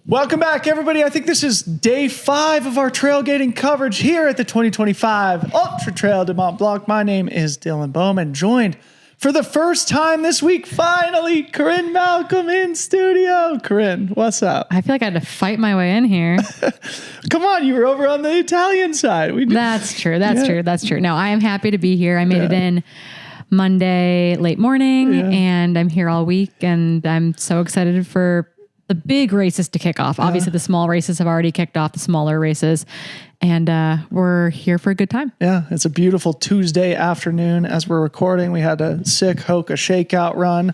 Welcome back, everybody. I think this is day 5 of our trailgating coverage here at the 2025 Ultra Trail de Mont Blanc. My name is Dylan Bowman, joined for the first time this week, finally, Corrine Malcolm in studio. Corrine, what's up? I feel like I had to fight my way in here. Come on, you were over on the Italian side. That's true. That's true. No, I am happy to be here. I made it in Monday late morning, and I'm here all week, and I'm so excited for the big races to kick off. Obviously, the small races have already kicked off, the smaller races, and we're here for a good time. Yeah, it's a beautiful Tuesday afternoon as we're recording. We had a sick Hoka shakeout run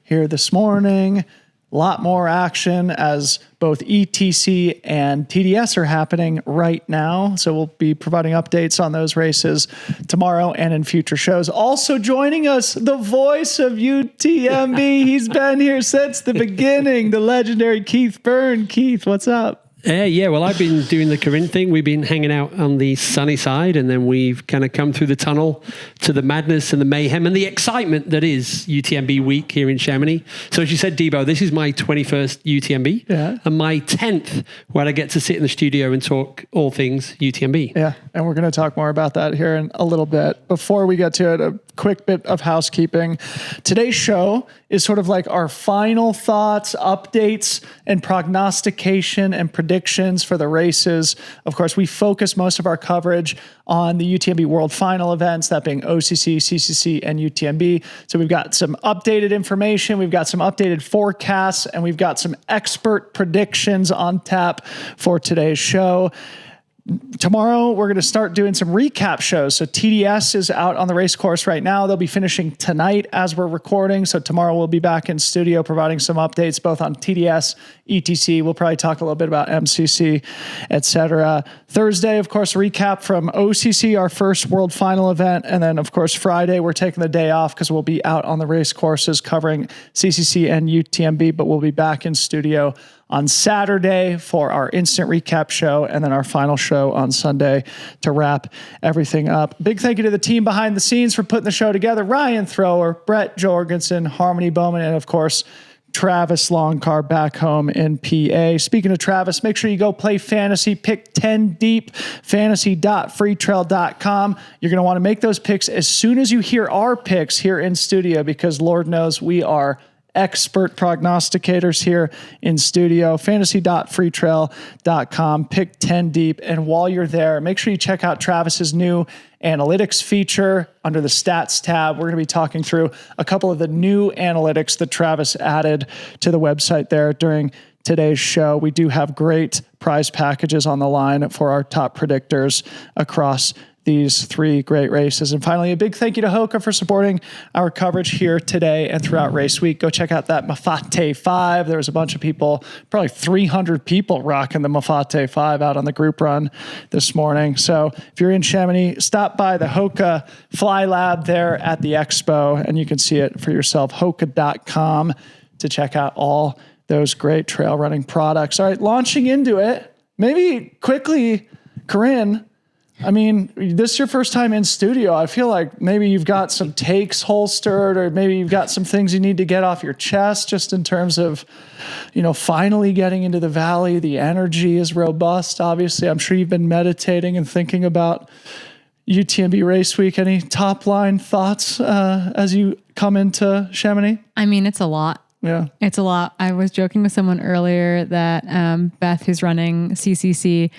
here this morning. A lot more action as both ETC and TDS are happening right now. So we'll be providing updates on those races tomorrow and in future shows. Also joining us, the voice of UTMB. He's been here since the beginning, the legendary Keith Byrne. Keith, what's up? Well, I've been doing the Corrine thing. We've been hanging out on the sunny side, and then we've kind of come through the tunnel to the madness and the mayhem and the excitement that is UTMB week here in Chamonix. So as you said, Debo, this is my 21st UTMB and my 10th where I get to sit in the studio and talk all things UTMB. Yeah, and we're going to talk more about that here in a little bit. Before we get to it, a quick bit of housekeeping. Today's show is sort of like our final thoughts, updates, and prognostication and predictions for the races. Of course, we focus most of our coverage on the UTMB World Final events, that being OCC, CCC, and UTMB. So we've got some updated information, we've got some updated forecasts, and we've got some expert predictions on tap for today's show. Tomorrow, we're going to start doing some recap shows. So TDS is out on the race course right now. They'll be finishing tonight as we're recording. So tomorrow we'll be back in studio providing some updates both on TDS, ETC. We'll probably talk a little bit about MCC, etc. Thursday, of course, recap from OCC, our first World Final event. And then, of course, Friday, we're taking the day off because we'll be out on the race courses covering CCC and UTMB, but we'll be back in studio on Saturday for our instant recap show, and then our final show on Sunday to wrap everything up. Big thank you to the team behind the scenes for putting the show together. Ryan Thrower, Brett Jorgensen, Harmony Bowman, and of course, Travis Longcar back home in PA. Speaking of Travis, make sure you go play fantasy. Pick 10 deep, fantasy.freetrail.com. You're going to want to make those picks as soon as you hear our picks here in studio, because Lord knows we are expert prognosticators here in studio. Fantasy.freetrail.com. Pick 10 deep. And while you're there, make sure you check out Travis's new analytics feature under the stats tab. We're going to be talking through a couple of the new analytics that Travis added to the website there during today's show. We do have great prize packages on the line for our top predictors across these 3 great races. And finally, a big thank you to Hoka for supporting our coverage here today and throughout race week. Go check out that Mafate 5. There was a bunch of people, probably 300 people rocking the Mafate 5 out on the group run this morning. So if you're in Chamonix, stop by the Hoka Fly Lab there at the expo, and you can see it for yourself, hoka.com, to check out all those great trail running products. All right, launching into it, maybe quickly, Corrine, I mean, this is your first time in studio. I feel like maybe you've got some takes holstered, or maybe you've got some things you need to get off your chest just in terms of, finally getting into the valley. The energy is robust. Obviously, I'm sure you've been meditating and thinking about UTMB race week. Any top line thoughts as you come into Chamonix? I mean, it's a lot. Yeah, it's a lot. I was joking with someone earlier that Beth, who's running CCC,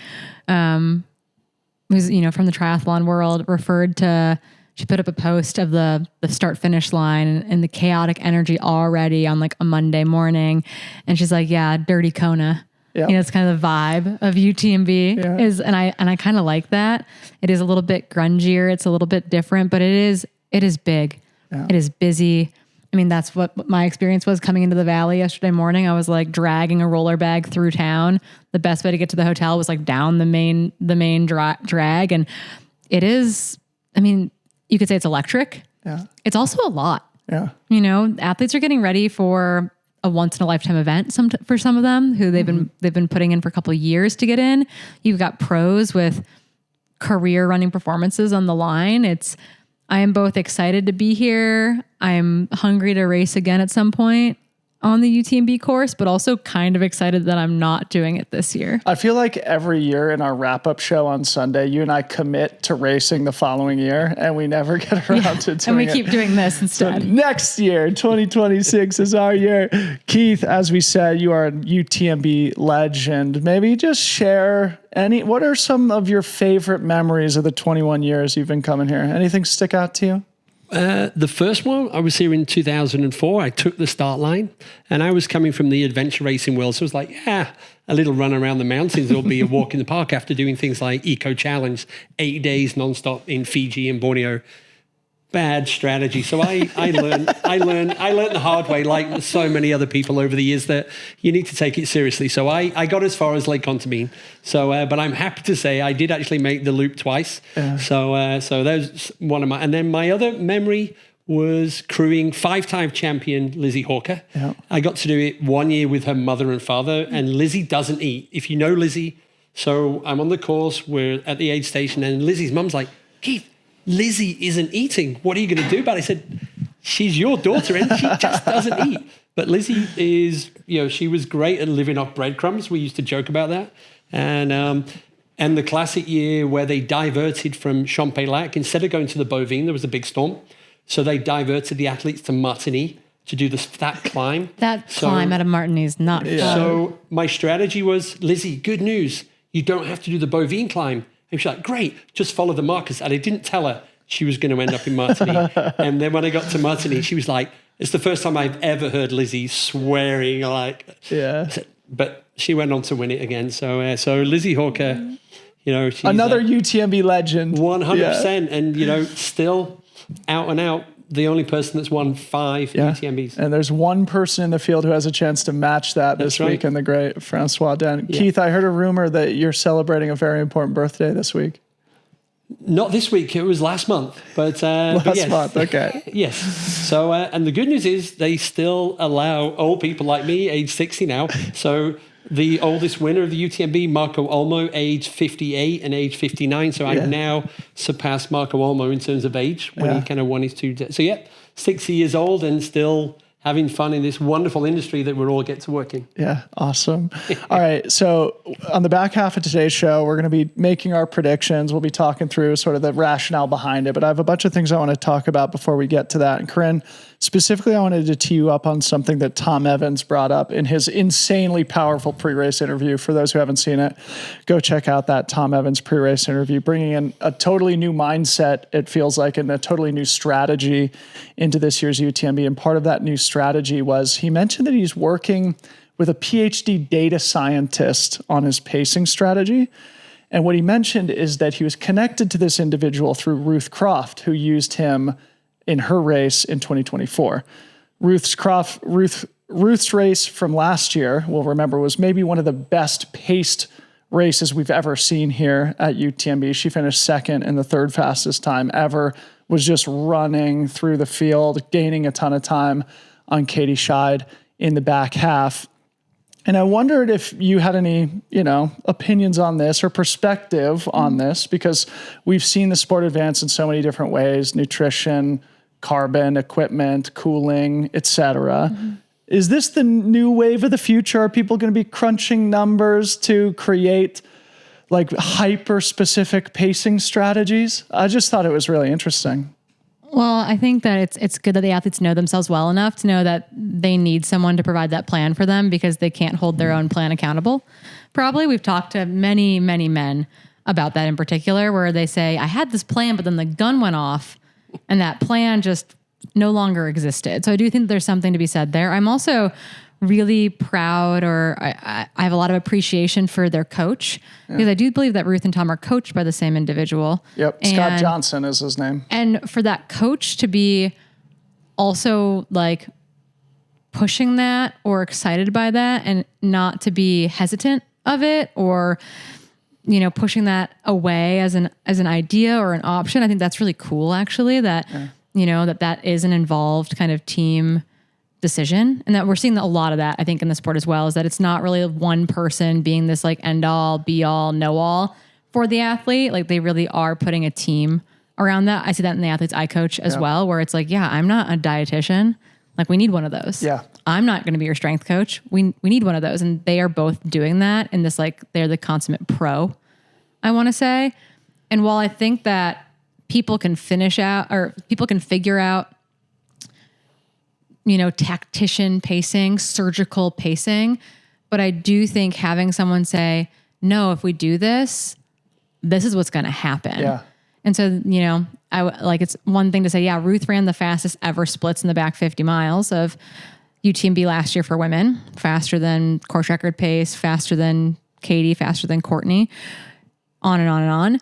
who's, from the triathlon world, she put up a post of the start finish line and the chaotic energy already on like a Monday morning. And she's like, yeah, dirty Kona. Yep. It's kind of the vibe of UTMB and I kind of like that. It is a little bit grungier. It's a little bit different, but it is big. Yeah. It is busy. I mean, that's what my experience was coming into the valley yesterday morning. I was like dragging a roller bag through town. The best way to get to the hotel was like down the main drag. And it is, I mean, you could say it's electric. Yeah. It's also a lot. Yeah. Athletes are getting ready for a once in a lifetime event. For some of them who they've been putting in for a couple of years to get in. You've got pros with career running performances on the line. I am both excited to be here. I'm hungry to race again at some point. on the UTMB course, but also kind of excited that I'm not doing it this year. I feel like every year in our wrap-up show on Sunday, you and I commit to racing the following year, and we never get around to doing it. And we keep doing this instead. So next year, 2026 is our year. Keith, as we said, you are a UTMB legend. Maybe just share what are some of your favorite memories of the 21 years you've been coming here? Anything stick out to you? The first one, I was here in 2004. I took the start line and I was coming from the adventure racing world. So it was like, a little run around the mountains. There'll be a walk in the park after doing things like Eco Challenge, 8 days nonstop in Fiji and Borneo. Bad strategy. So I learned the hard way, like so many other people over the years, that you need to take it seriously. So I got as far as Lake Contamine. So, but I'm happy to say I did actually make the loop twice. Yeah. So that's one of and then my other memory was crewing 5-time champion Lizzie Hawker. Yeah. I got to do it 1 year with her mother and father, and Lizzie doesn't eat. If you know Lizzie, so I'm on the course, we're at the aid station, and Lizzie's mum's like, Keith, Lizzie isn't eating. What are you going to do about it? I said, she's your daughter and she just doesn't eat. But Lizzie is, she was great at living off breadcrumbs. We used to joke about that. And the classic year where they diverted from Champex-Lac, instead of going to the Bovine, there was a big storm. So they diverted the athletes to Martigny to do that climb. Climb out of Martigny is not fun. So my strategy was, Lizzie, good news. You don't have to do the Bovine climb. And she's like, great, just follow the markers. And I didn't tell her she was going to end up in Martigny. And then when I got to Martigny, she was like, it's the first time I've ever heard Lizzie swearing but she went on to win it again. So Lizzie Hawker, she's another UTMB legend. 100%. And, still out and out, the only person that's won 5 UTMBs. And there's one person in the field who has a chance to match that this week, and the great Francois Dani. Yeah. Keith, I heard a rumor that you're celebrating a very important birthday this week. Not this week. It was last month. But last month, okay. Yes. So, and the good news is they still allow old people like me, age 60 now. So the oldest winner of the UTMB, Marco Olmo, age 58 and age 59. So I've now surpassed Marco Olmo in terms of age when he kind of won his 2. So 60 years old and still having fun in this wonderful industry that we all get to work in. Yeah, awesome. All right, so on the back half of today's show, we're going to be making our predictions. We'll be talking through sort of the rationale behind it, but I have a bunch of things I want to talk about before we get to that. And Corrine, specifically, I wanted to tee you up on something that Tom Evans brought up in his insanely powerful pre-race interview. For those who haven't seen it, go check out that Tom Evans pre-race interview, bringing in a totally new mindset, it feels like, and a totally new strategy into this year's UTMB. And part of that new strategy was he mentioned that he's working with a PhD data scientist on his pacing strategy. And what he mentioned is that he was connected to this individual through Ruth Croft, who used him in her race in 2024. Ruth's race from last year, we'll remember, was maybe one of the best paced races we've ever seen here at UTMB. She finished second in the third fastest time ever, was just running through the field, gaining a ton of time on Katie Scheid in the back half. And I wondered if you had any, opinions on this or perspective on this, because we've seen the sport advance in so many different ways: nutrition, carbon, equipment, cooling, etc. Mm-hmm. Is this the new wave of the future? Are people going to be crunching numbers to create like hyper-specific pacing strategies? I just thought it was really interesting. Well, I think that it's good that the athletes know themselves well enough to know that they need someone to provide that plan for them, because they can't hold their own plan accountable. Probably we've talked to many, many men about that in particular, where they say, I had this plan, but then the gun went off and that plan just no longer existed. So I do think there's something to be said there. I'm also really proud, or I have a lot of appreciation for their coach, because I do believe that Ruth and Tom are coached by the same individual. Yep. Scott Johnson is his name. And for that coach to be also like pushing that or excited by that, and not to be hesitant of it, or, pushing that away as an idea or an option. I think that's really cool, actually, that, that is an involved kind of team decision, and that we're seeing a lot of that, I think, in the sport as well, is that it's not really one person being this like end all, be all, know all for the athlete. Like, they really are putting a team around that. I see that in the athletes I coach as well, where it's like, I'm not a dietitian. Like, we need one of those. Yeah. I'm not going to be your strength coach. We need one of those. And they are both doing that in this, like, they're the consummate pro, I want to say. And while I think that people can figure out, tactician pacing, surgical pacing, but I do think having someone say, no, if we do this, this is what's going to happen. Yeah. And so, it's one thing to say, yeah, Ruth ran the fastest ever splits in the back 50 miles of UTMB last year for women, faster than course record pace, faster than Katie, faster than Courtney, on and on and on.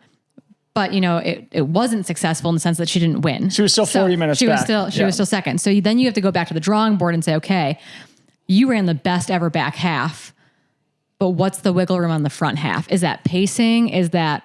But, it wasn't successful in the sense that she didn't win. She was still 40 minutes back. She was still second. So then you have to go back to the drawing board and say, okay, you ran the best ever back half, but what's the wiggle room on the front half? Is that pacing? Is that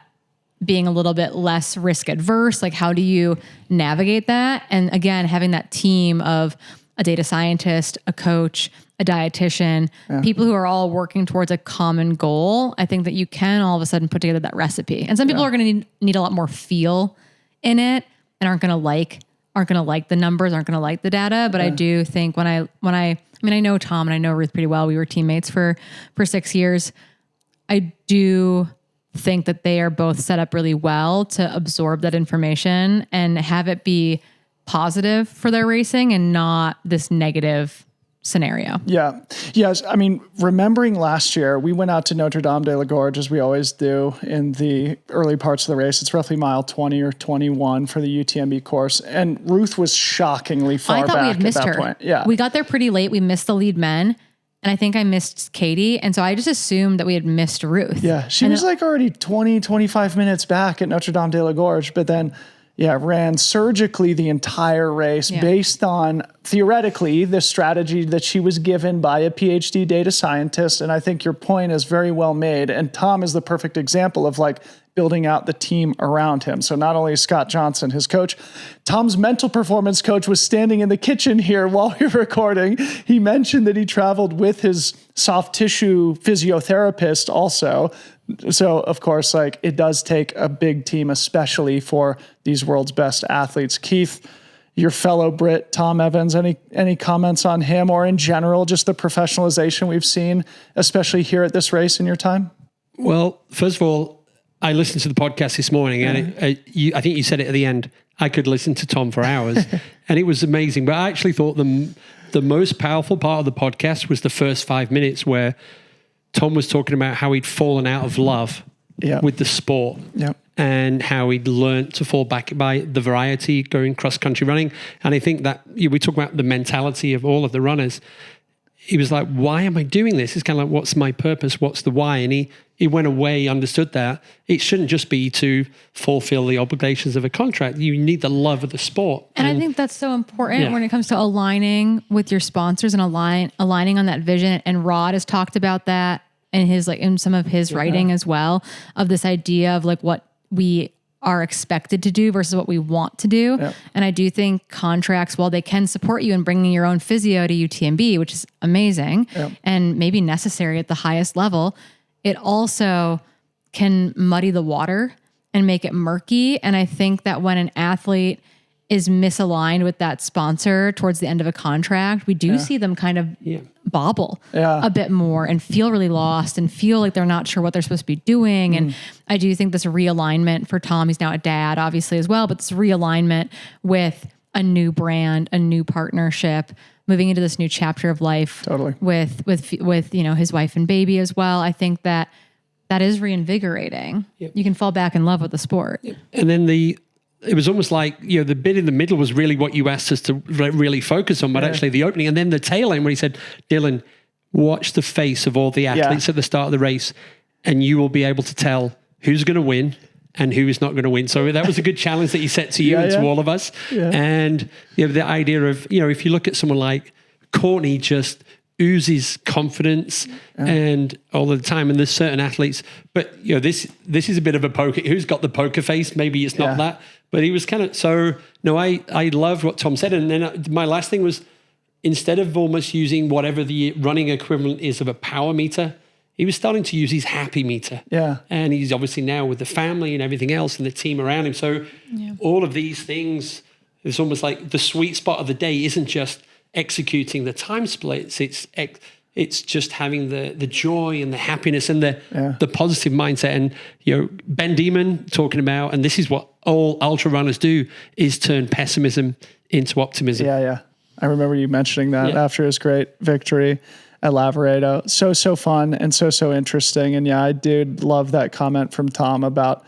being a little bit less risk adverse? Like, how do you navigate that? And again, having that team of a data scientist, a coach, a dietitian, people who are all working towards a common goal, I think that you can all of a sudden put together that recipe. And some people are going to need a lot more feel in it and aren't going to like the numbers, aren't going to like the data. But I do think when I know Tom and I know Ruth pretty well. We were teammates for 6 years. I do think that they are both set up really well to absorb that information and have it be positive for their racing and not this negative scenario. Yeah. Yes. I mean, remembering last year, we went out to Notre Dame de la Gorge as we always do in the early parts of the race. It's roughly mile 20 or 21 for the UTMB course. And Ruth was shockingly far back we had missed at that her. point. Yeah. We got there pretty late. We missed the lead men. And I think I missed Katie. And so I just assumed that we had missed Ruth. Yeah. She was like already 20, 25 minutes back at Notre Dame de la Gorge, but then ran surgically the entire race based on, theoretically, the strategy that she was given by a PhD data scientist. And I think your point is very well made. And Tom is the perfect example of like building out the team around him. So not only is Scott Johnson his coach, Tom's mental performance coach was standing in the kitchen here while we were recording. He mentioned that he traveled with his soft tissue physiotherapist also. So, of course, like it does take a big team, especially for these world's best athletes. Keith, your fellow Brit, Tom Evans, any comments on him or in general, just the professionalization we've seen, especially here at this race in your time? Well, first of all, I listened to the podcast this morning and I think you said it at the end, I could listen to Tom for hours and it was amazing. But I actually thought the most powerful part of the podcast was the first 5 minutes where Tom was talking about how he'd fallen out of love with the sport and how he'd learned to fall back by the variety going cross-country running. And I think that we talk about the mentality of all of the runners. He was like, why am I doing this? It's kind of like, what's my purpose? What's the why? And he went away, understood that it shouldn't just be to fulfill the obligations of a contract. You need the love of the sport. And I think that's so important when it comes to aligning with your sponsors and aligning on that vision. And Rod has talked about that in his, like in some of his writing as well, of this idea of like what we are expected to do versus what we want to do. Yep. And I do think contracts, while they can support you in bringing your own physio to UTMB, which is amazing and maybe necessary at the highest level, it also can muddy the water and make it murky. And I think that when an athlete is misaligned with that sponsor towards the end of a contract, we do see them kind of bobble a bit more and feel really lost and feel like they're not sure what they're supposed to be doing. And I do think this realignment for Tom, he's now a dad obviously as well, but this realignment with a new brand, a new partnership, moving into this new chapter of life with his wife and baby as well. I think that is reinvigorating. You can fall back in love with the sport. And then it was almost like, the bit in the middle was really what you asked us to really focus on, but actually the opening and then the tail end when he said, Dylan, watch the face of all the athletes at the start of the race and you will be able to tell who's going to win and who is not going to win. So that was a good challenge that he set to you and to all of us. Yeah. And the idea of, if you look at someone like Courtney, just oozes confidence and all the time. And there's certain athletes, but this is a bit of a poker. Who's got the poker face? Maybe it's not that, but he was kind of, I loved what Tom said. And then my last thing was, instead of almost using whatever the running equivalent is of a power meter, he was starting to use his happy meter. Yeah. And he's obviously now with the family and everything else and the team around him. So all of these things, it's almost like the sweet spot of the day isn't just executing the time splits. It's just having the joy and the happiness and the positive mindset. And Ben Demon talking about, and this is what all ultra runners do, is turn pessimism into optimism. Yeah. I remember you mentioning that after his great victory at Lavaredo. So fun and so interesting. And I did love that comment from Tom about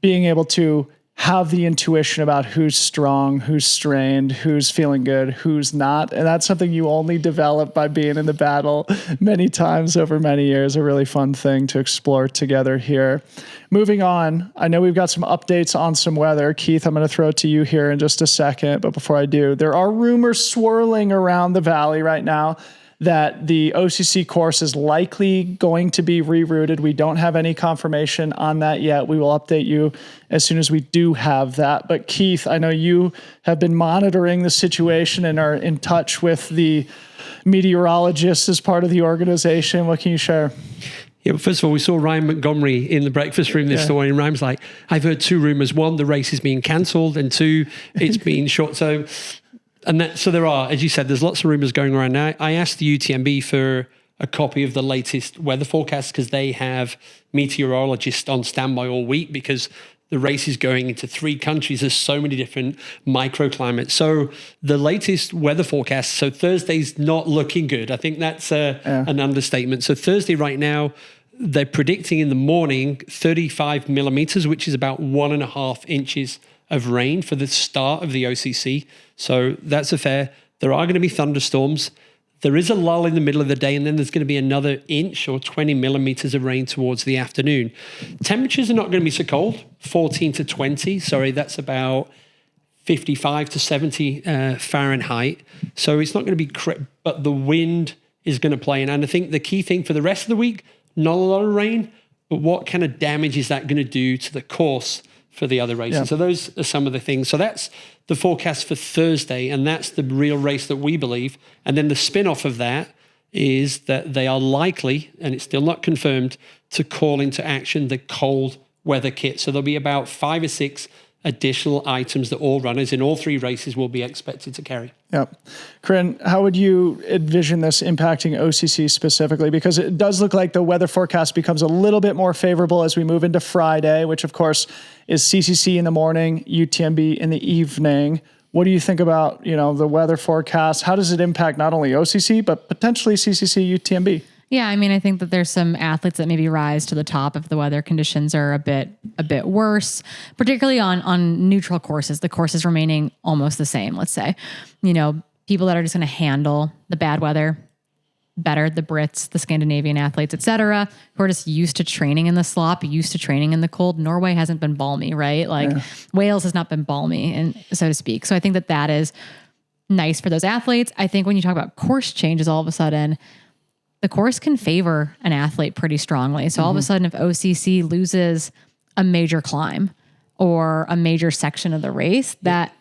being able to have the intuition about who's strong, who's strained, who's feeling good, who's not. And that's something you only develop by being in the battle many times over many years. A really fun thing to explore together here. Moving on, I know we've got some updates on some weather. Keith, I'm going to throw it to you here in just a second. But before I do, there are rumors swirling around the valley right now that the OCC course is likely going to be rerouted. We don't have any confirmation on that yet. We will update you as soon as we do have that. But Keith, I know you have been monitoring the situation and are in touch with the meteorologists as part of the organization. What can you share? Yeah, but first of all, we saw Ryan Montgomery in the breakfast room this morning. Ryan's like, I've heard two rumors. One, the race is being cancelled, and two, it's being short. So there are, as you said, there's lots of rumors going around now. I asked the UTMB for a copy of the latest weather forecast because they have meteorologists on standby all week because the race is going into 3 countries. There's so many different microclimates. So the latest weather forecast, so Thursday's not looking good. I think that's an understatement. So Thursday right now, they're predicting in the morning 35 millimeters, which is about 1.5 inches of rain for the start of the OCC. So that's a fair. There are going to be thunderstorms. There is a lull in the middle of the day, and then there's going to be another inch or 20 millimeters of rain towards the afternoon. Temperatures are not going to be so cold, 14 to 20. Sorry, that's about 55 to 70 Fahrenheit. So it's not going to be, but the wind is going to play in. And I think the key thing for the rest of the week, not a lot of rain, but what kind of damage is that going to do to the course for the other races? So those are some of the things. So that's the forecast for Thursday, and that's the real race that we believe. And then the spin-off of that is that they are likely, and it's still not confirmed, to call into action the cold weather kit. So there'll be about 5 or 6 additional items that all runners in all 3 races will be expected to carry. Yep. Corrine, how would you envision this impacting OCC specifically? Because it does look like the weather forecast becomes a little bit more favorable as we move into Friday, which of course is CCC in the morning, UTMB in the evening. What do you think about, the weather forecast? How does it impact not only OCC, but potentially CCC, UTMB? Yeah, I mean, I think that there's some athletes that maybe rise to the top if the weather conditions are a bit worse, particularly on neutral courses, the courses remaining almost the same, let's say. People that are just going to handle the bad weather better, the Brits, the Scandinavian athletes, et cetera, who are just used to training in the slop, used to training in the cold. Norway hasn't been balmy, right? Wales has not been balmy, and so to speak. So I think that is nice for those athletes. I think when you talk about course changes, all of a sudden, the course can favor an athlete pretty strongly. So all of a sudden, if OCC loses a major climb or a major section of the race, that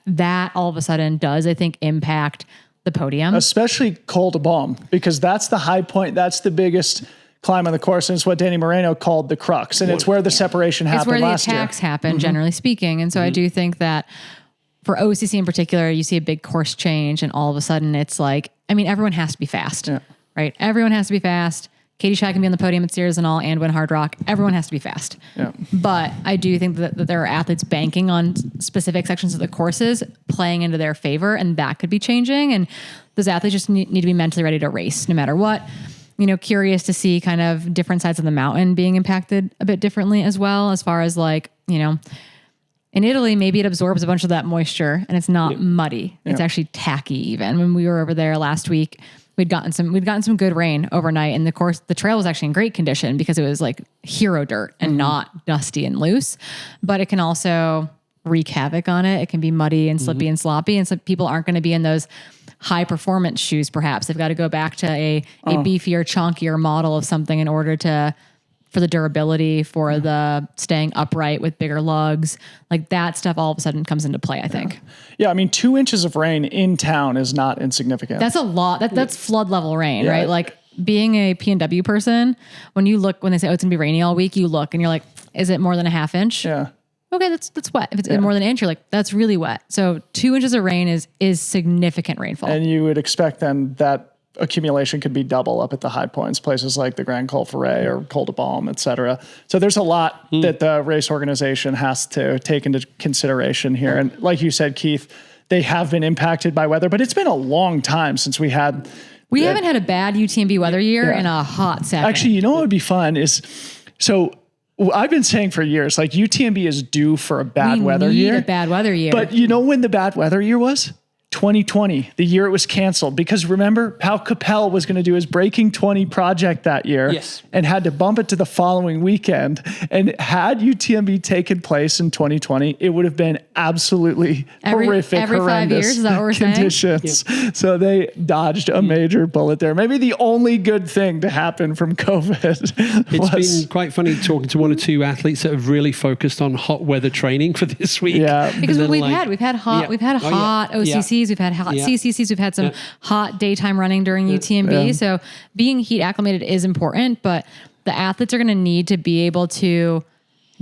all of a sudden does, I think, impact the podium. Especially Col de Baume, because that's the high point. That's the biggest climb on the course. And it's what Dani Moreno called the crux. And it's where the separation happened last year. It's where the attacks happen, generally speaking. And so I do think that for OCC in particular, you see a big course change and all of a sudden it's like, everyone has to be fast. Yeah. Right? Everyone has to be fast. Katie Shack can be on the podium at Sears and all and win Hard Rock. Everyone has to be fast. Yeah. But I do think that there are athletes banking on specific sections of the courses playing into their favor, and that could be changing. And those athletes just need to be mentally ready to race no matter what. Curious to see kind of different sides of the mountain being impacted a bit differently as well, as far as in Italy, maybe it absorbs a bunch of that moisture and it's not muddy. It's actually tacky even. When we were over there last week, we'd gotten some good rain overnight, and the trail was actually in great condition because it was like hero dirt and not dusty and loose, but it can also wreak havoc on it. It can be muddy and slippy and sloppy. And so people aren't going to be in those high performance shoes. Perhaps they've got to go back to a beefier, chunkier model of something in order for the durability, for the staying upright with bigger lugs, like that stuff all of a sudden comes into play, I think. Yeah. 2 inches of rain in town is not insignificant. That's a lot. That's flood level rain, right? Like being a P&W person, when they say, it's going to be rainy all week, you look and you're like, is it more than a half inch? Yeah. Okay. okay, that's wet. If it's more than an inch, you're like, that's really wet. So 2 inches of rain is significant rainfall. And you would expect then that accumulation could be double up at the high points, places like the Grand Col Ferret or Col de Balme, et cetera. So there's a lot that the race organization has to take into consideration here. And like you said, Keith, they have been impacted by weather, but it's been a long time since we haven't had a bad UTMB weather year in a hot second. Actually, you know what would be fun is, so I've been saying for years, like UTMB is due for a bad weather year. A bad weather year. But you know when the bad weather year was? 2020, the year it was canceled. Because remember, Pau Capel was going to do his Breaking 20 project that year and had to bump it to the following weekend. And had UTMB taken place in 2020, it would have been absolutely horrihorrendous 5 years, is that what we're conditions. saying? So they dodged a major bullet there. Maybe the only good thing to happen from COVID. It's been quite funny talking to one or two athletes that have really focused on hot weather training for this week. Yeah. Because we've had hot OCCs, we've had hot CCCs, we've had some hot daytime running during UTMB. Yeah. So being heat acclimated is important, but the athletes are going to need to be able to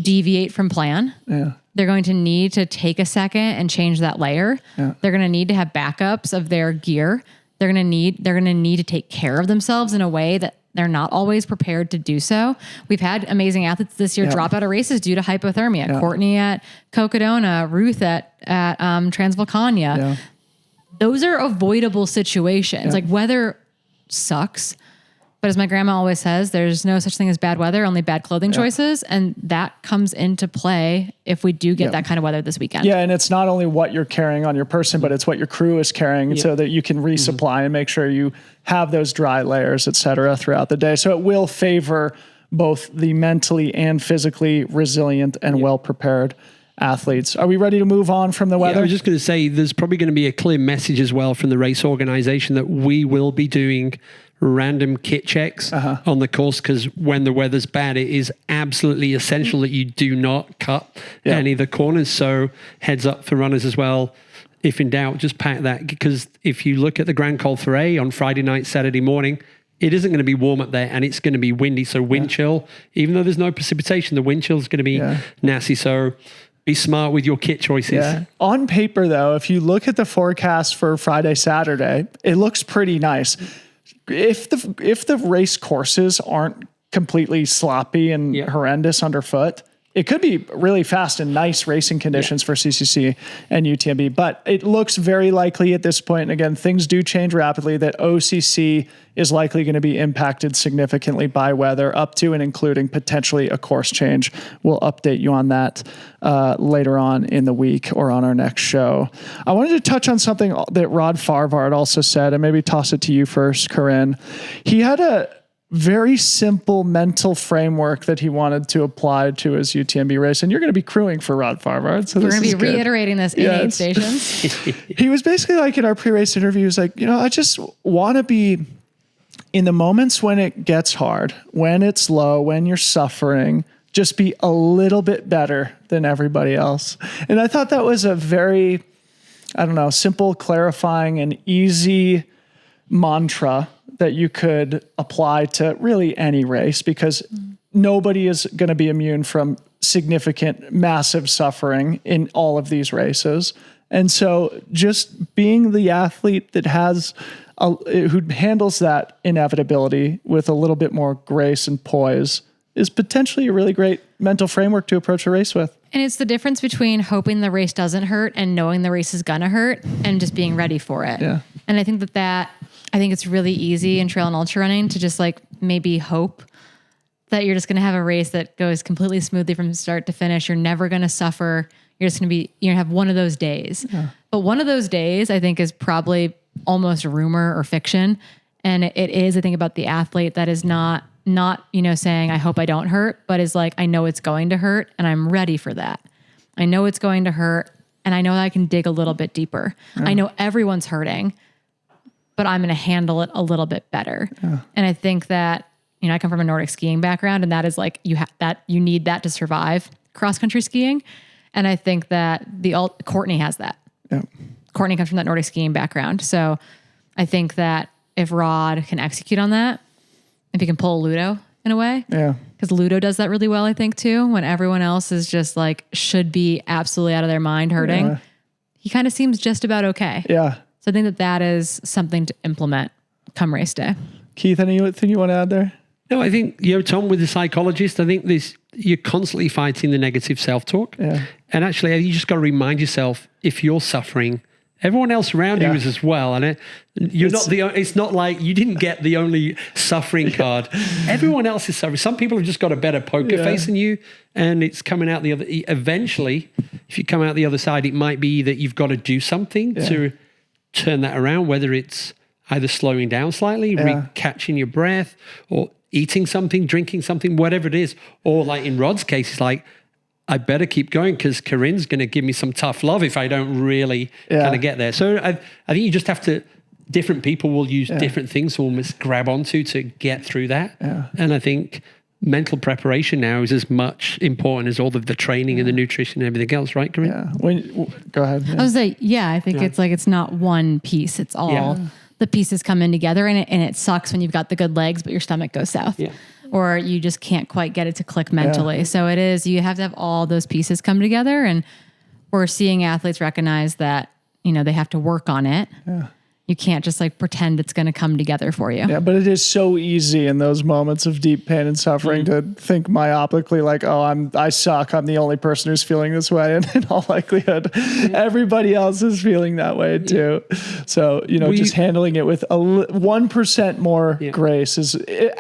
deviate from plan. Yeah. They're going to need to take a second and change that layer. Yeah. They're going to need to have backups of their gear. They're going to need to take care of themselves in a way that they're not always prepared to do so. We've had amazing athletes this year drop out of races due to hypothermia. Yeah. Courtney at Cocodona, Ruth at Transvolcania. Yeah. Those are avoidable situations. Yeah. Like weather sucks, but as my grandma always says, there's no such thing as bad weather, only bad clothing choices. And that comes into play if we do get that kind of weather this weekend. Yeah. And it's not only what you're carrying on your person, but it's what your crew is carrying so that you can resupply and make sure you have those dry layers, et cetera, throughout the day. So it will favor both the mentally and physically resilient and well-prepared athletes. Are we ready to move on from the weather? Yeah, I was just going to say, there's probably going to be a clear message as well from the race organization that we will be doing random kit checks on the course, because when the weather's bad, it is absolutely essential that you do not cut any of the corners. So heads up for runners as well. If in doubt, just pack that, because if you look at the Grand Col Ferret on Friday night, Saturday morning, it isn't going to be warm up there and it's going to be windy. So wind chill, even though there's no precipitation, the wind chill is going to be nasty. So be smart with your kit choices. Yeah. On paper, though, if you look at the forecast for Friday, Saturday, it looks pretty nice. If the race courses aren't completely sloppy and horrendous underfoot, it could be really fast and nice racing conditions for CCC and UTMB. But it looks very likely at this point, and again, things do change rapidly, that OCC is likely going to be impacted significantly by weather, up to and including potentially a course change. We'll update you on that later on in the week or on our next show. I wanted to touch on something that Rod Farvard also said, and maybe toss it to you first, Corrine. He had a very simple mental framework that he wanted to apply to his UTMB race. And you're going to be crewing for Rod Farvard. So we're going to be reiterating this in 8 stations. He was basically like in our pre-race interview, he was like, I just want to be in the moments when it gets hard, when it's low, when you're suffering, just be a little bit better than everybody else. And I thought that was a very, simple, clarifying, and easy mantra that you could apply to really any race, because nobody is going to be immune from significant, massive suffering in all of these races. And so just being the athlete that who handles that inevitability with a little bit more grace and poise is potentially a really great mental framework to approach a race with. And it's the difference between hoping the race doesn't hurt and knowing the race is going to hurt and just being ready for it. Yeah. And I think I think it's really easy in trail and ultra running to just like maybe hope that you're just going to have a race that goes completely smoothly from start to finish. You're never going to suffer. You're just going to have one of those days. Yeah. But one of those days I think is probably almost rumor or fiction. And it is, I think, about the athlete that is not, saying, I hope I don't hurt, but is like, I know it's going to hurt and I'm ready for that. I know it's going to hurt and I know that I can dig a little bit deeper. Yeah. I know everyone's hurting, but I'm going to handle it a little bit better. Yeah. And I think that, I come from a Nordic skiing background, and that is like, you need that to survive cross-country skiing. And I think that Courtney has that. Yeah. Courtney comes from that Nordic skiing background. So I think that if Rod can execute on that, if he can pull a Ludo in a way. Yeah. Because Ludo does that really well, I think, too. When everyone else is just like, should be absolutely out of their mind hurting. Yeah. He kind of seems just about okay. Yeah. So I think that is something to implement come race day. Keith, anything you want to add there? No, I think, Tom, with the psychologist, I think you're constantly fighting the negative self-talk. Yeah. And actually, you just got to remind yourself, if you're suffering, everyone else around you is as well. And it's not like you didn't get the only suffering card. Everyone else is suffering. Some people have just got a better poker face than you, and it's coming out the other. Eventually, if you come out the other side, it might be that you've got to do something to turn that around, whether it's either slowing down slightly, catching your breath, or eating something, drinking something, whatever it is. Or like in Rod's case, it's like, I better keep going because Corrine's going to give me some tough love if I don't really kind of get there. So I think you just have to, different people will use different things to almost grab onto to get through that. Yeah. And I think mental preparation now is as much important as all of the training and the nutrition and everything else, right, Corrine? Yeah. Go ahead. I was like, I think it's like, it's not one piece. It's all the pieces come in together, and it sucks when you've got the good legs, but your stomach goes south. Yeah. Or you just can't quite get it to click mentally. So it is, you have to have all those pieces come together, and we're seeing athletes recognize that, they have to work on it. Yeah. You can't just like pretend it's going to come together for you. Yeah, but it is so easy in those moments of deep pain and suffering to think myopically like, oh, I suck. I'm the only person who's feeling this way. And in all likelihood, everybody else is feeling that way too. So, just handling it with 1% more grace is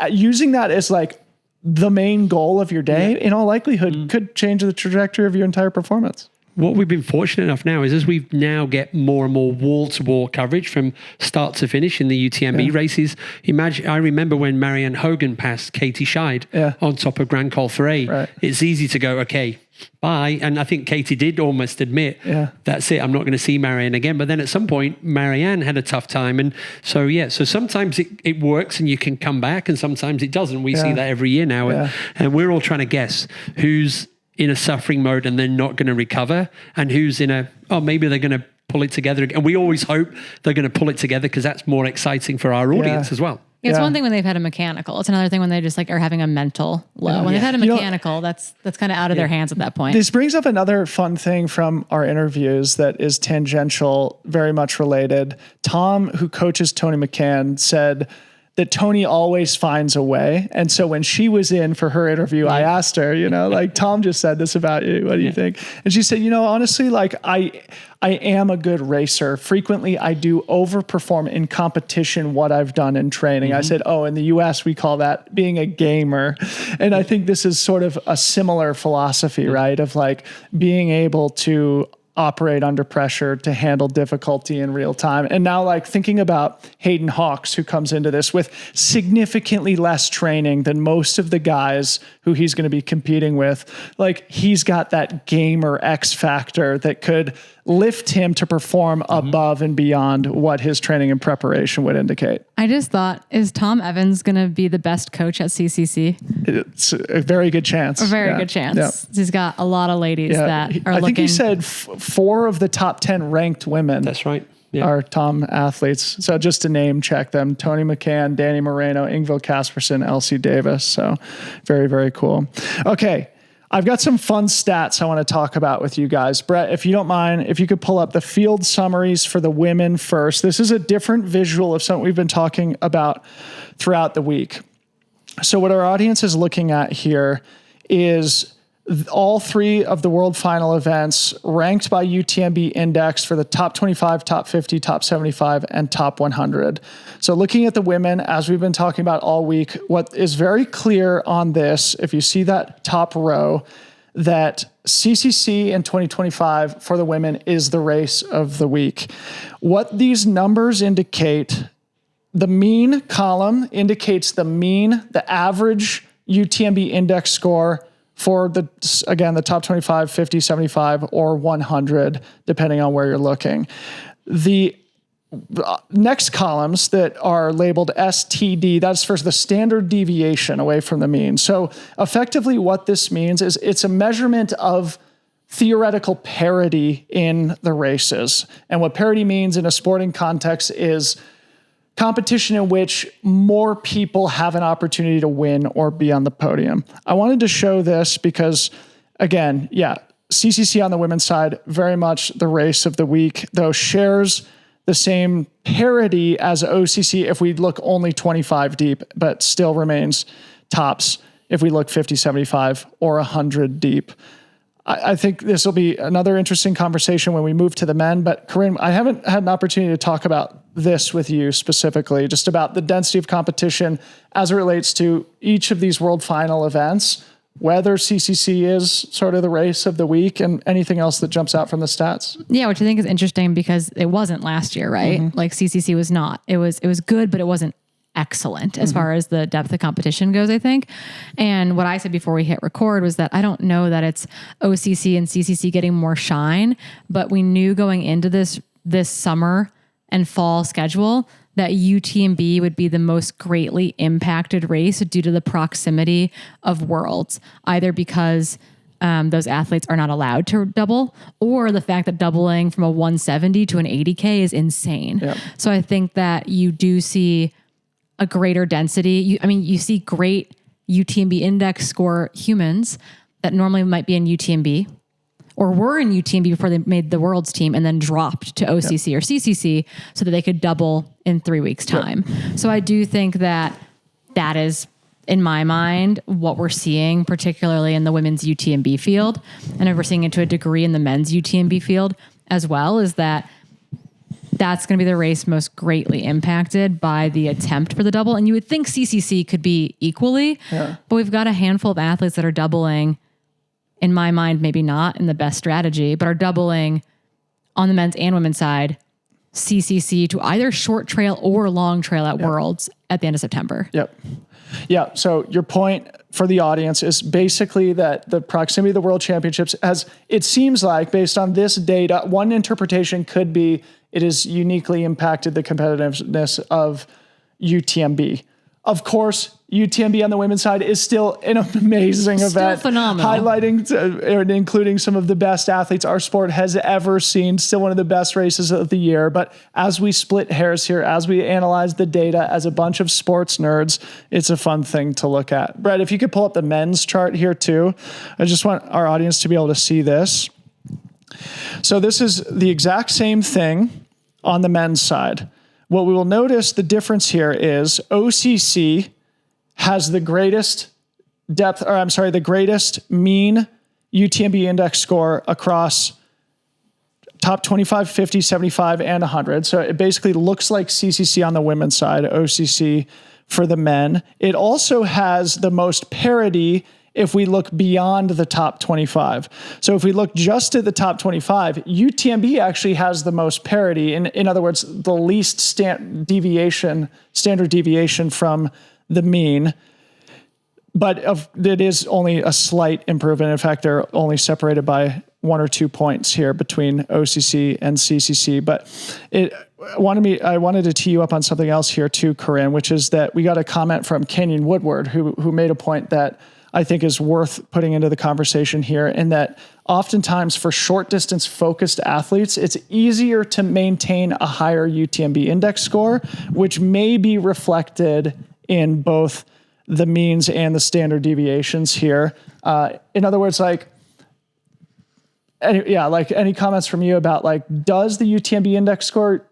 using that as like the main goal of your day, in all likelihood, could change the trajectory of your entire performance. What we've been fortunate enough now is as we've now get more and more wall-to-wall coverage from start to finish in the UTMB races. I remember when Marianne Hogan passed Katie Scheid on top of Grand Col Ferret. Right. It's easy to go, okay, bye. And I think Katie did almost admit, that's it, I'm not going to see Marianne again. But then at some point, Marianne had a tough time. And so sometimes it works and you can come back, and sometimes it doesn't. We see that every year now. And we're all trying to guess who's in a suffering mode and they're not going to recover, and who's in maybe they're going to pull it together. And we always hope they're going to pull it together because that's more exciting for our audience as well. It's one thing when they've had a mechanical. It's another thing when they just like are having a mental low. When they've had a mechanical, that's kind of out of their hands at that point. This brings up another fun thing from our interviews that is tangential, very much related. Tom, who coaches Tony McCann, said that Tony always finds a way. And so when she was in for her interview, I asked her, like, Tom just said this about you. What do you think? And she said, honestly, like I am a good racer. Frequently, I do overperform in competition what I've done in training. I said, in the US, we call that being a gamer. And I think this is sort of a similar philosophy, right? Of like being able to operate under pressure, to handle difficulty in real time. And now like thinking about Hayden Hawks, who comes into this with significantly less training than most of the guys who he's going to be competing with. Like he's got that gamer X factor that could lift him to perform above and beyond what his training and preparation would indicate. I just thought, is Tom Evans going to be the best coach at CCC? It's a very good chance. A very good chance. Yeah. He's got a lot of ladies that are looking. I think he said 4 of the top 10 ranked women. That's right. Are Tom athletes. So just to name check them: Tony McCann, Dani Moreno, Ingvild Casperson, Elsie Davis. So very, very cool. Okay. I've got some fun stats I want to talk about with you guys. Brett, if you don't mind, if you could pull up the field summaries for the women first. This is a different visual of something we've been talking about throughout the week. So what our audience is looking at here is all 3 of the world final events ranked by UTMB index for the top 25, top 50, top 75, and top 100. So looking at the women, as we've been talking about all week, what is very clear on this, if you see that top row, that CCC in 2025 for the women is the race of the week. What these numbers indicate, the mean column indicates the average UTMB index score for the top 25, 50, 75, or 100, depending on where you're looking. The next columns that are labeled STD, that's for the standard deviation away from the mean. So effectively what this means is it's a measurement of theoretical parity in the races. And what parity means in a sporting context is competition in which more people have an opportunity to win or be on the podium. I wanted to show this because, again, CCC on the women's side, very much the race of the week, though shares the same parity as OCC if we look only 25 deep, but still remains tops if we look 50, 75, or 100 deep. I think this will be another interesting conversation when we move to the men, but Corrine, I haven't had an opportunity to talk about this with you specifically, just about the density of competition as it relates to each of these world final events, whether CCC is sort of the race of the week and anything else that jumps out from the stats. Yeah, which I think is interesting because it wasn't last year, right? Mm-hmm. Like CCC was not. It was good, but it wasn't excellent as far as the depth of competition goes, I think. And what I said before we hit record was that I don't know that it's OCC and CCC getting more shine, but we knew going into this summer and fall schedule that UTMB would be the most greatly impacted race due to the proximity of worlds, either because those athletes are not allowed to double, or the fact that doubling from a 170 to an 80K is insane. Yep. So I think that you do see a greater density. You see great UTMB index score humans that normally might be in UTMB or were in UTMB before they made the world's team and then dropped to OCC or CCC so that they could double in 3 weeks time. So I do think that is, in my mind, what we're seeing, particularly in the women's UTMB field. And we're seeing it to a degree in the men's UTMB field as well, is that that's going to be the race most greatly impacted by the attempt for the double. And you would think CCC could be equally, but we've got a handful of athletes that are doubling, in my mind, maybe not in the best strategy, but are doubling on the men's and women's side, CCC to either short trail or long trail at Worlds at the end of September. Yep. Yeah. So your point for the audience is basically that the proximity of the World Championships it seems like, based on this data, one interpretation could be it has uniquely impacted the competitiveness of UTMB. Of course, UTMB on the women's side is still an amazing event. Phenomenal. Highlighting and including some of the best athletes our sport has ever seen. Still one of the best races of the year. But as we split hairs here, as we analyze the data as a bunch of sports nerds, it's a fun thing to look at. Brett, if you could pull up the men's chart here too. I just want our audience to be able to see this. So this is the exact same thing on the men's side. What we will notice the difference here is OCC has the greatest the greatest mean UTMB index score across top 25, 50, 75, and 100. So it basically looks like CCC on the women's side, OCC for the men. It also has the most parity if we look beyond the top 25. So if we look just at the top 25, UTMB actually has the most parity. In other words, the least standard deviation from the mean. But it is only a slight improvement. In fact, they're only separated by 1 or 2 points here between OCC and CCC. But I wanted to tee you up on something else here too, Corrine, which is that we got a comment from Kenyon Woodward, who made a point that I think is worth putting into the conversation here, in that oftentimes for short distance focused athletes, it's easier to maintain a higher UTMB index score, which may be reflected in both the means and the standard deviations here. In other words, any comments from you about does the UTMB index score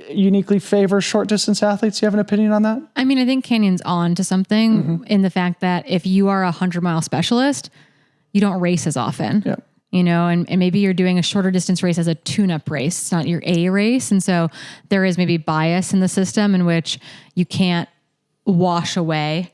uniquely favor short distance athletes? Do you have an opinion on that? I mean, I think Canyon's on to something in the fact that if you are a 100-mile specialist, you don't race as often. Yeah. And maybe you're doing a shorter distance race as a tune-up race. It's not your A race. And so there is maybe bias in the system in which you can't wash away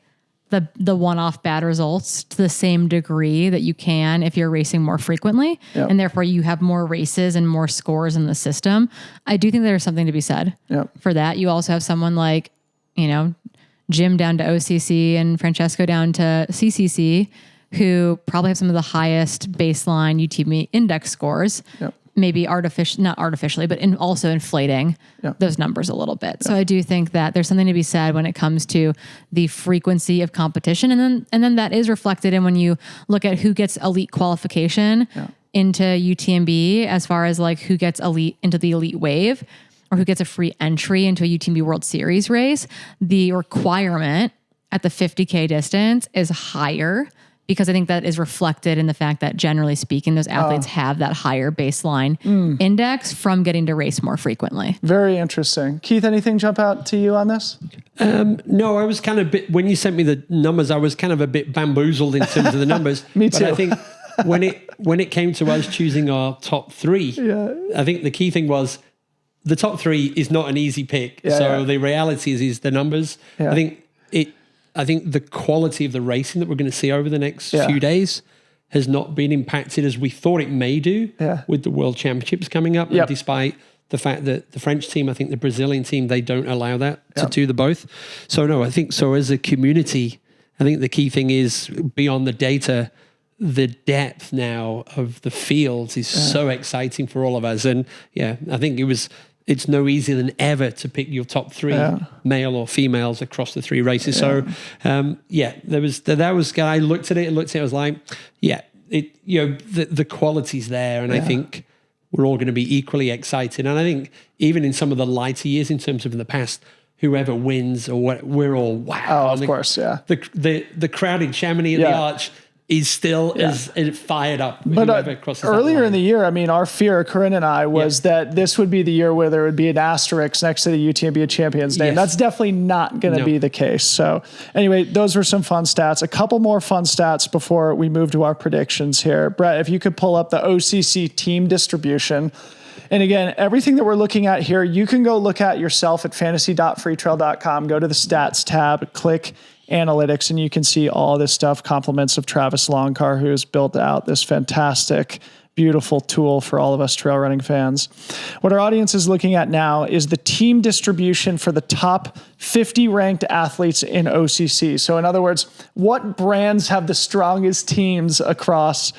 the one-off bad results to the same degree that you can if you're racing more frequently. Yep. And therefore you have more races and more scores in the system. I do think there's something to be said for that. You also have someone like, Jim down to OCC and Francesco down to CCC, who probably have some of the highest baseline UTMB index scores. Yep. Maybe not artificially, but also inflating those numbers a little bit. So I do think that there's something to be said when it comes to the frequency of competition. And then that is reflected in when you look at who gets elite qualification into UTMB, as far as who gets elite into the elite wave. or who gets a free entry into a UTMB World Series race, the requirement at the 50K distance is higher, because I think that is reflected in the fact that, generally speaking, those athletes have that higher baseline index from getting to race more frequently. Very interesting. Keith, anything jump out to you on this? No, I was kind of when you sent me the numbers, I was kind of a bit bamboozled in terms of the numbers. Me too. But I think when it came to us choosing our top three, I think the key thing was the top three is not an easy pick. The reality is the numbers. Yeah. I think the quality of the racing that we're going to see over the next few days has not been impacted as we thought it may do with the World Championships coming up. And despite the fact that the French team, I think the Brazilian team, they don't allow that to do the both. So no, I think so as a community, I think the key thing is beyond the data, the depth now of the fields is so exciting for all of us. And I think it's no easier than ever to pick your top three, male or females, across the three races. So, that was. I looked at it. I was like, the quality's there, and I think we're all going to be equally excited. And I think even in some of the lighter years, in terms of in the past, whoever wins or what, we're all wow. Oh, of course, yeah. The crowd in Chamonix at the Arch is still as fired up. But earlier in the year, I mean, our fear, Corrine and I, was that this would be the year where there would be an asterisk next to the UTMB Champions name. That's definitely not going to be the case. So anyway, those were some fun stats. A couple more fun stats before we move to our predictions here. Brett, if you could pull up the OCC team distribution. And again, everything that we're looking at here, you can go look at yourself at fantasy.freetrail.com. Go to the stats tab, click analytics, and you can see all this stuff, compliments of Travis Longcar, who has built out this fantastic, beautiful tool for all of us trail running fans. What our audience is looking at now is the team distribution for the top 50 ranked athletes in OCC. So in other words, what brands have the strongest teams across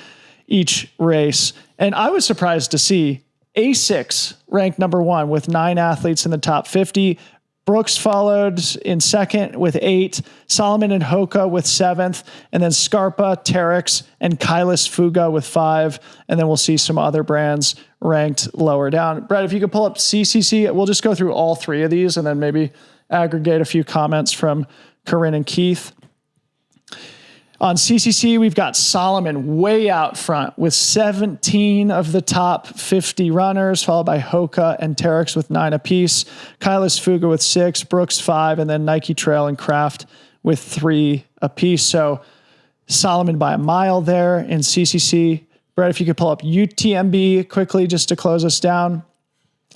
each race? And I was surprised to see ASICS ranked number 1 with 9 athletes in the top 50. Brooks followed in second with 8, Solomon and Hoka with 7th, and then Scarpa, Terex, and Kailis Fuga with 5. And then we'll see some other brands ranked lower down. Brett, if you could pull up CCC, we'll just go through all 3 of these and then maybe aggregate a few comments from Corrine and Keith. On CCC, we've got Solomon way out front with 17 of the top 50 runners, followed by Hoka and Terex with 9 apiece, Kailis Fuga with 6, Brooks 5, and then Nike Trail and Kraft with 3 apiece. So Solomon by a mile there in CCC. Brett, if you could pull up UTMB quickly just to close us down.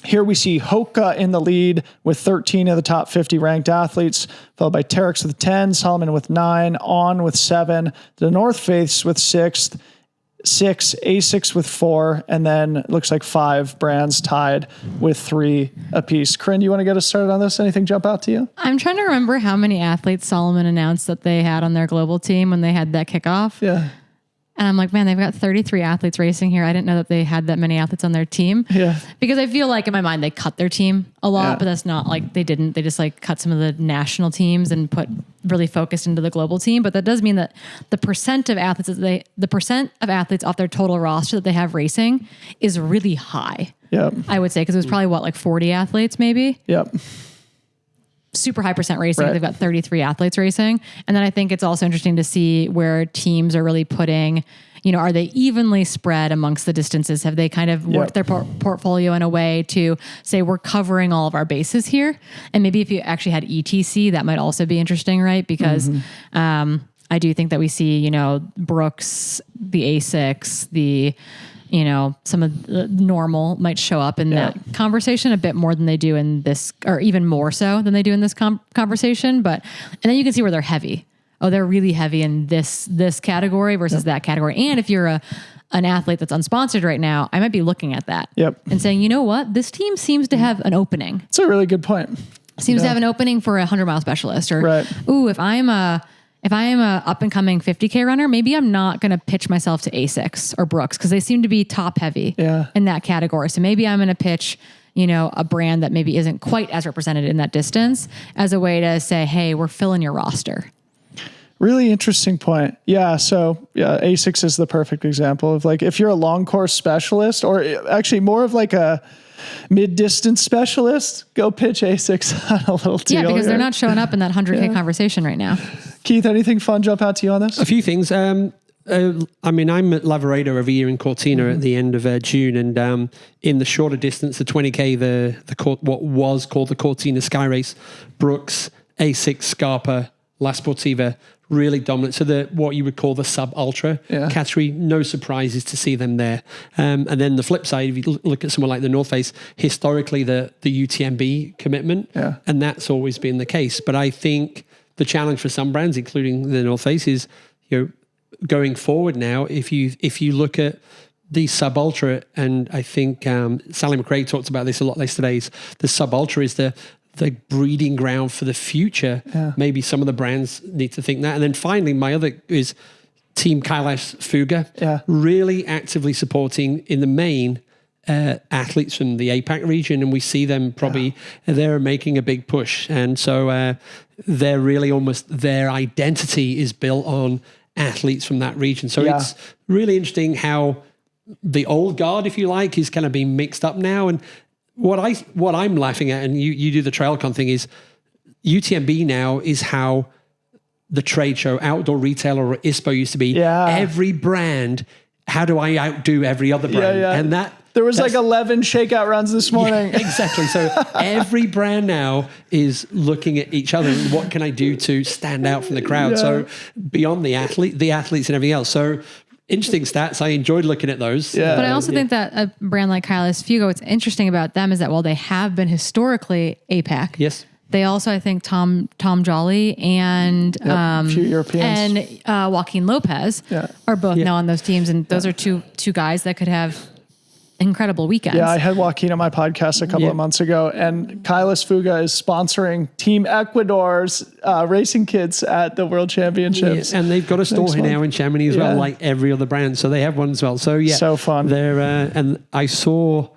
Here we see Hoka in the lead with 13 of the top 50 ranked athletes, followed by Terex with 10, Solomon with 9, On with 7, the North Faiths with 6, ASICS with 4, and then it looks like 5 brands tied with 3 apiece. Corrine, you want to get us started on this? Anything jump out to you? I'm trying to remember how many athletes Solomon announced that they had on their global team when they had that kickoff. Yeah. And I'm like, man, they've got 33 athletes racing here. I didn't know that they had that many athletes on their team. Yeah. Because I feel like in my mind, they cut their team a lot, but that's not like they didn't. They just like cut some of the national teams and put really focused into the global team. But that does mean that the percent of athletes off their total roster that they have racing is really high. Yep. I would say, because it was probably like 40 athletes maybe. Yep. Super high percent racing. Right. They've got 33 athletes racing. And then I think it's also interesting to see where teams are really putting, are they evenly spread amongst the distances? Have they kind of worked their portfolio in a way to say, we're covering all of our bases here? And maybe if you actually had ETC, that might also be interesting, right? Because I do think that we see, Brooks, the ASICS, some of the normal might show up in that conversation a bit more than they do in this, or even more so than they do in this conversation. And then you can see where they're heavy. Oh, they're really heavy in this category versus that category. And if you're an athlete that's unsponsored right now, I might be looking at that and saying, you know what, this team seems to have an opening. It's a really good point. Seems to have an opening for a 100-mile specialist, or if I am a up and coming 50K runner, maybe I'm not going to pitch myself to ASICS or Brooks because they seem to be top heavy in that category. So maybe I'm going to pitch, a brand that maybe isn't quite as represented in that distance as a way to say, hey, we're filling your roster. Really interesting point. Yeah. So ASICS is the perfect example of like, if you're a long course specialist, or actually more of like Mid-distance specialist, go pitch ASICS on a little deal. Yeah, because here. they're not showing up in that 100K conversation right now. Keith, anything fun jump out to you on this? A few things. I'm at Lavaredo every year in Cortina at the end of June, and in the shorter distance, the 20K, what was called the Cortina Sky Race, Brooks, ASICS, Scarpa, La Sportiva, really dominant. So what you would call the sub-ultra category, no surprises to see them there. And then the flip side, if you look at someone like the North Face, historically the UTMB commitment, and that's always been the case. But I think the challenge for some brands, including the North Face, is going forward now. If you look at the sub-ultra, and I think Sally McRae talked about this a lot yesterday, is the sub-ultra is the breeding ground for the future. Maybe some of the brands need to think that. And then finally, my other is Team Kailash Fuga, really actively supporting in the main athletes from the APAC region. And we see them they're making a big push. And so they're really almost, their identity is built on athletes from that region. So it's really interesting how the old guard, if you like, is kind of being mixed up now. And what I'm laughing at, and you do the TrailCon thing, is UTMB now is how the trade show, Outdoor Retailer or ISPO used to be. Every brand, how do I outdo every other brand? And there was like 11 shakeout runs this morning. Exactly. So every brand now is looking at each other. What can I do to stand out from the crowd? So beyond the athletes and everything else. So interesting stats. I enjoyed looking at those. But I also think that a brand like Kailash Fuga, what's interesting about them is that while they have been historically APAC, they also, I think, Tom Jolly and a few Europeans and Joaquin Lopez are both now on those teams, and those are two guys that could have incredible weekends. Yeah, I had Joaquin on my podcast a couple of months ago, and Kailash Fuga is sponsoring Team Ecuador's racing kits at the World Championships. And they've got a store here now in Chamonix as well, like every other brand. So they have one as well. So so fun. They're and I saw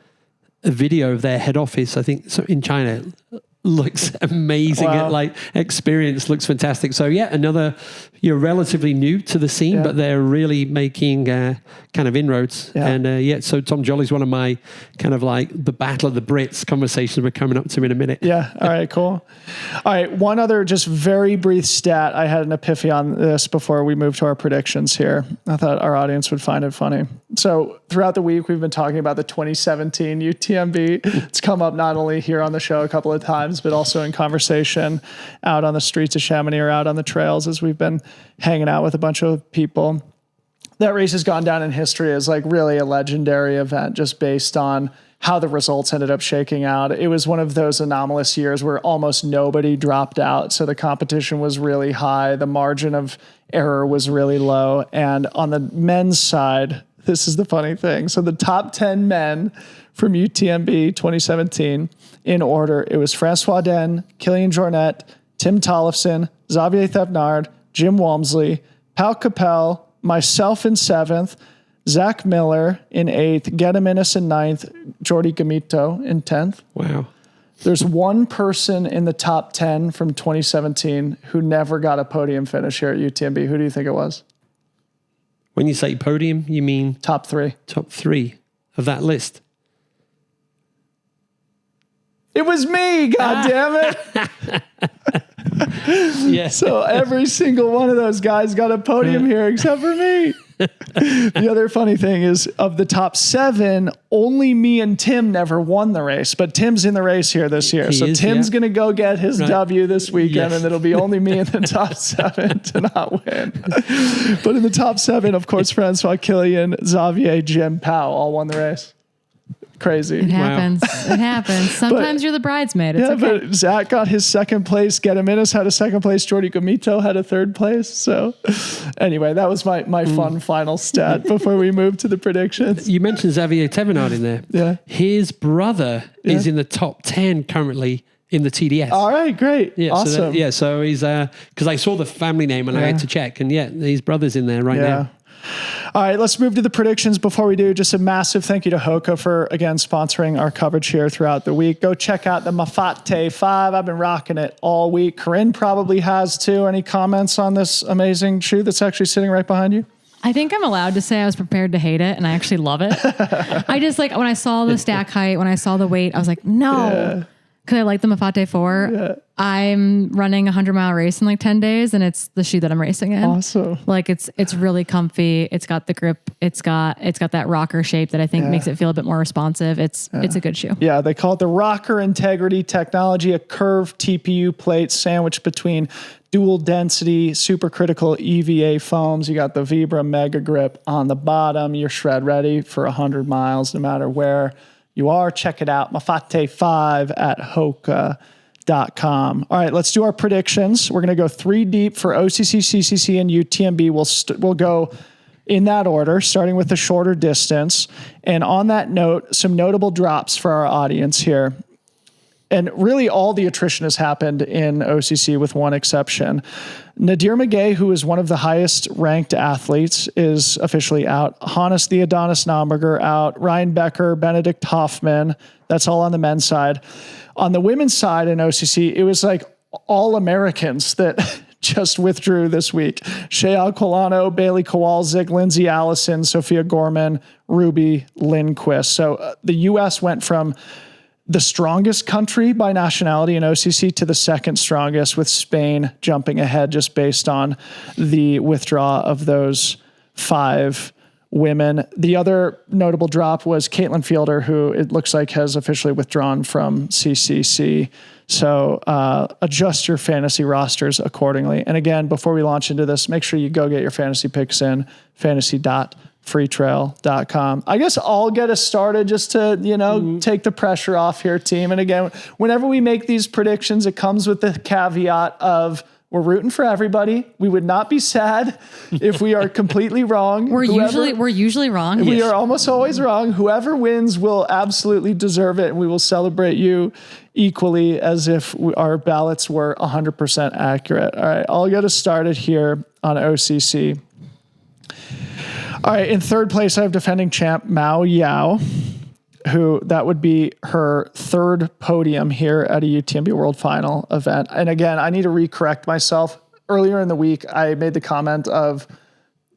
a video of their head office, I think, so in China. Looks amazing. Experience looks fantastic. So another, you're relatively new to the scene, but they're really making kind of inroads. And so Tom Jolly's one of my kind of like the battle of the Brits conversations we're coming up to in a minute. All right, cool. All right. One other just very brief stat. I had an epiphany on this before we move to our predictions here. I thought our audience would find it funny. So throughout the week, we've been talking about the 2017 UTMB. It's come up not only here on the show a couple of times, but also in conversation out on the streets of Chamonix or out on the trails as we've been hanging out with a bunch of people. That race has gone down in history as like really a legendary event just based on how the results ended up shaking out. It was one of those anomalous years where almost nobody dropped out. So the competition was really high. The margin of error was really low. And on the men's side, this is the funny thing. So the top 10 men from UTMB 2017 in order, it was Francois Den, Kilian Jornet, Tim Tollefson, Xavier Thepnard, Jim Walmsley, Pau Capel, myself in 7th, Zach Miller in 8th, Gediminas in 9th, Jordi Gamito in 10th. Wow. There's one person in the top 10 from 2017 who never got a podium finish here at UTMB. Who do you think it was? When you say podium, you mean? Top 3. Top 3 of that list. It was me, God damn it. So every single one of those guys got a podium here except for me. The other funny thing is of the top 7, only me and Tim never won the race, but Tim's in the race here this year. Tim's going to go get his W this weekend, and it'll be only me in the top 7 to not win. But in the top 7, of course, Francois, Kilian, Xavier, Jim, Pau all won the race. Crazy. It happens. It happens. Sometimes you're the bridesmaid. It's okay. But Zach got his 2nd place. Gediminas had a 2nd place. Jordi Gamito had a 3rd place. So anyway, that was my fun final stat before we move to the predictions. You mentioned Xavier Thepnard in there. Yeah. His brother is in the top 10 currently in the TDS. All right, great. Yeah, awesome. So he's, because I saw the family name and I had to check, and his brother's in there right now. All right, let's move to the predictions. Before we do, just a massive thank you to Hoka for, again, sponsoring our coverage here throughout the week. Go check out the Mafate 5. I've been rocking it all week. Corrine probably has too. Any comments on this amazing shoe that's actually sitting right behind you? I think I'm allowed to say I was prepared to hate it, and I actually love it. I just like when I saw the stack height, when I saw the weight, I was like, no. Because I like the Mafate 4. Yeah. I'm running a 100-mile race in like 10 days, and it's the shoe that I'm racing in. Awesome. Like it's really comfy. It's got the grip. It's got that rocker shape that I think makes it feel a bit more responsive. It's a good shoe. Yeah, they call it the Rocker Integrity Technology, a curved TPU plate sandwiched between dual density supercritical EVA foams. You got the Vibra Mega Grip on the bottom. You're shred ready for 100 miles, no matter where you are. Check it out. Mafate 5 at Hoka.com. All right, let's do our predictions. We're going to go 3 deep for OCC, CCC, and UTMB. We'll go in that order, starting with the shorter distance. And on that note, some notable drops for our audience here. And really all the attrition has happened in OCC with one exception. Nadir Magay, who is one of the highest ranked athletes, is officially out. Hannes the Adonis Naumburger out. Ryan Becker, Benedict Hoffman. That's all on the men's side. On the women's side in OCC, it was like all Americans that just withdrew this week. Shea Alquilano, Bailey Kowalczyk, Lindsay Allison, Sophia Gorman, Ruby Lindquist. So the U.S. went from the strongest country by nationality in OCC to the second strongest, with Spain jumping ahead just based on the withdrawal of those 5 women. The other notable drop was Caitlin Fielder, who it looks like has officially withdrawn from CCC. So adjust your fantasy rosters accordingly. And again, before we launch into this, make sure you go get your fantasy picks in, fantasy.freetrail.com. I guess I'll get us started just to, take the pressure off here, team. And again, whenever we make these predictions, it comes with the caveat of we're rooting for everybody. We would not be sad if we are completely wrong. We're usually wrong. We are almost always wrong. Whoever wins will absolutely deserve it, and we will celebrate you equally as if our ballots were 100% accurate. All right, I'll get us started here on OCC. All right, in third place, I have defending champ Mao Yao, who that would be her 3rd podium here at a UTMB World Final event. And again, I need to recorrect myself. Earlier in the week, I made the comment of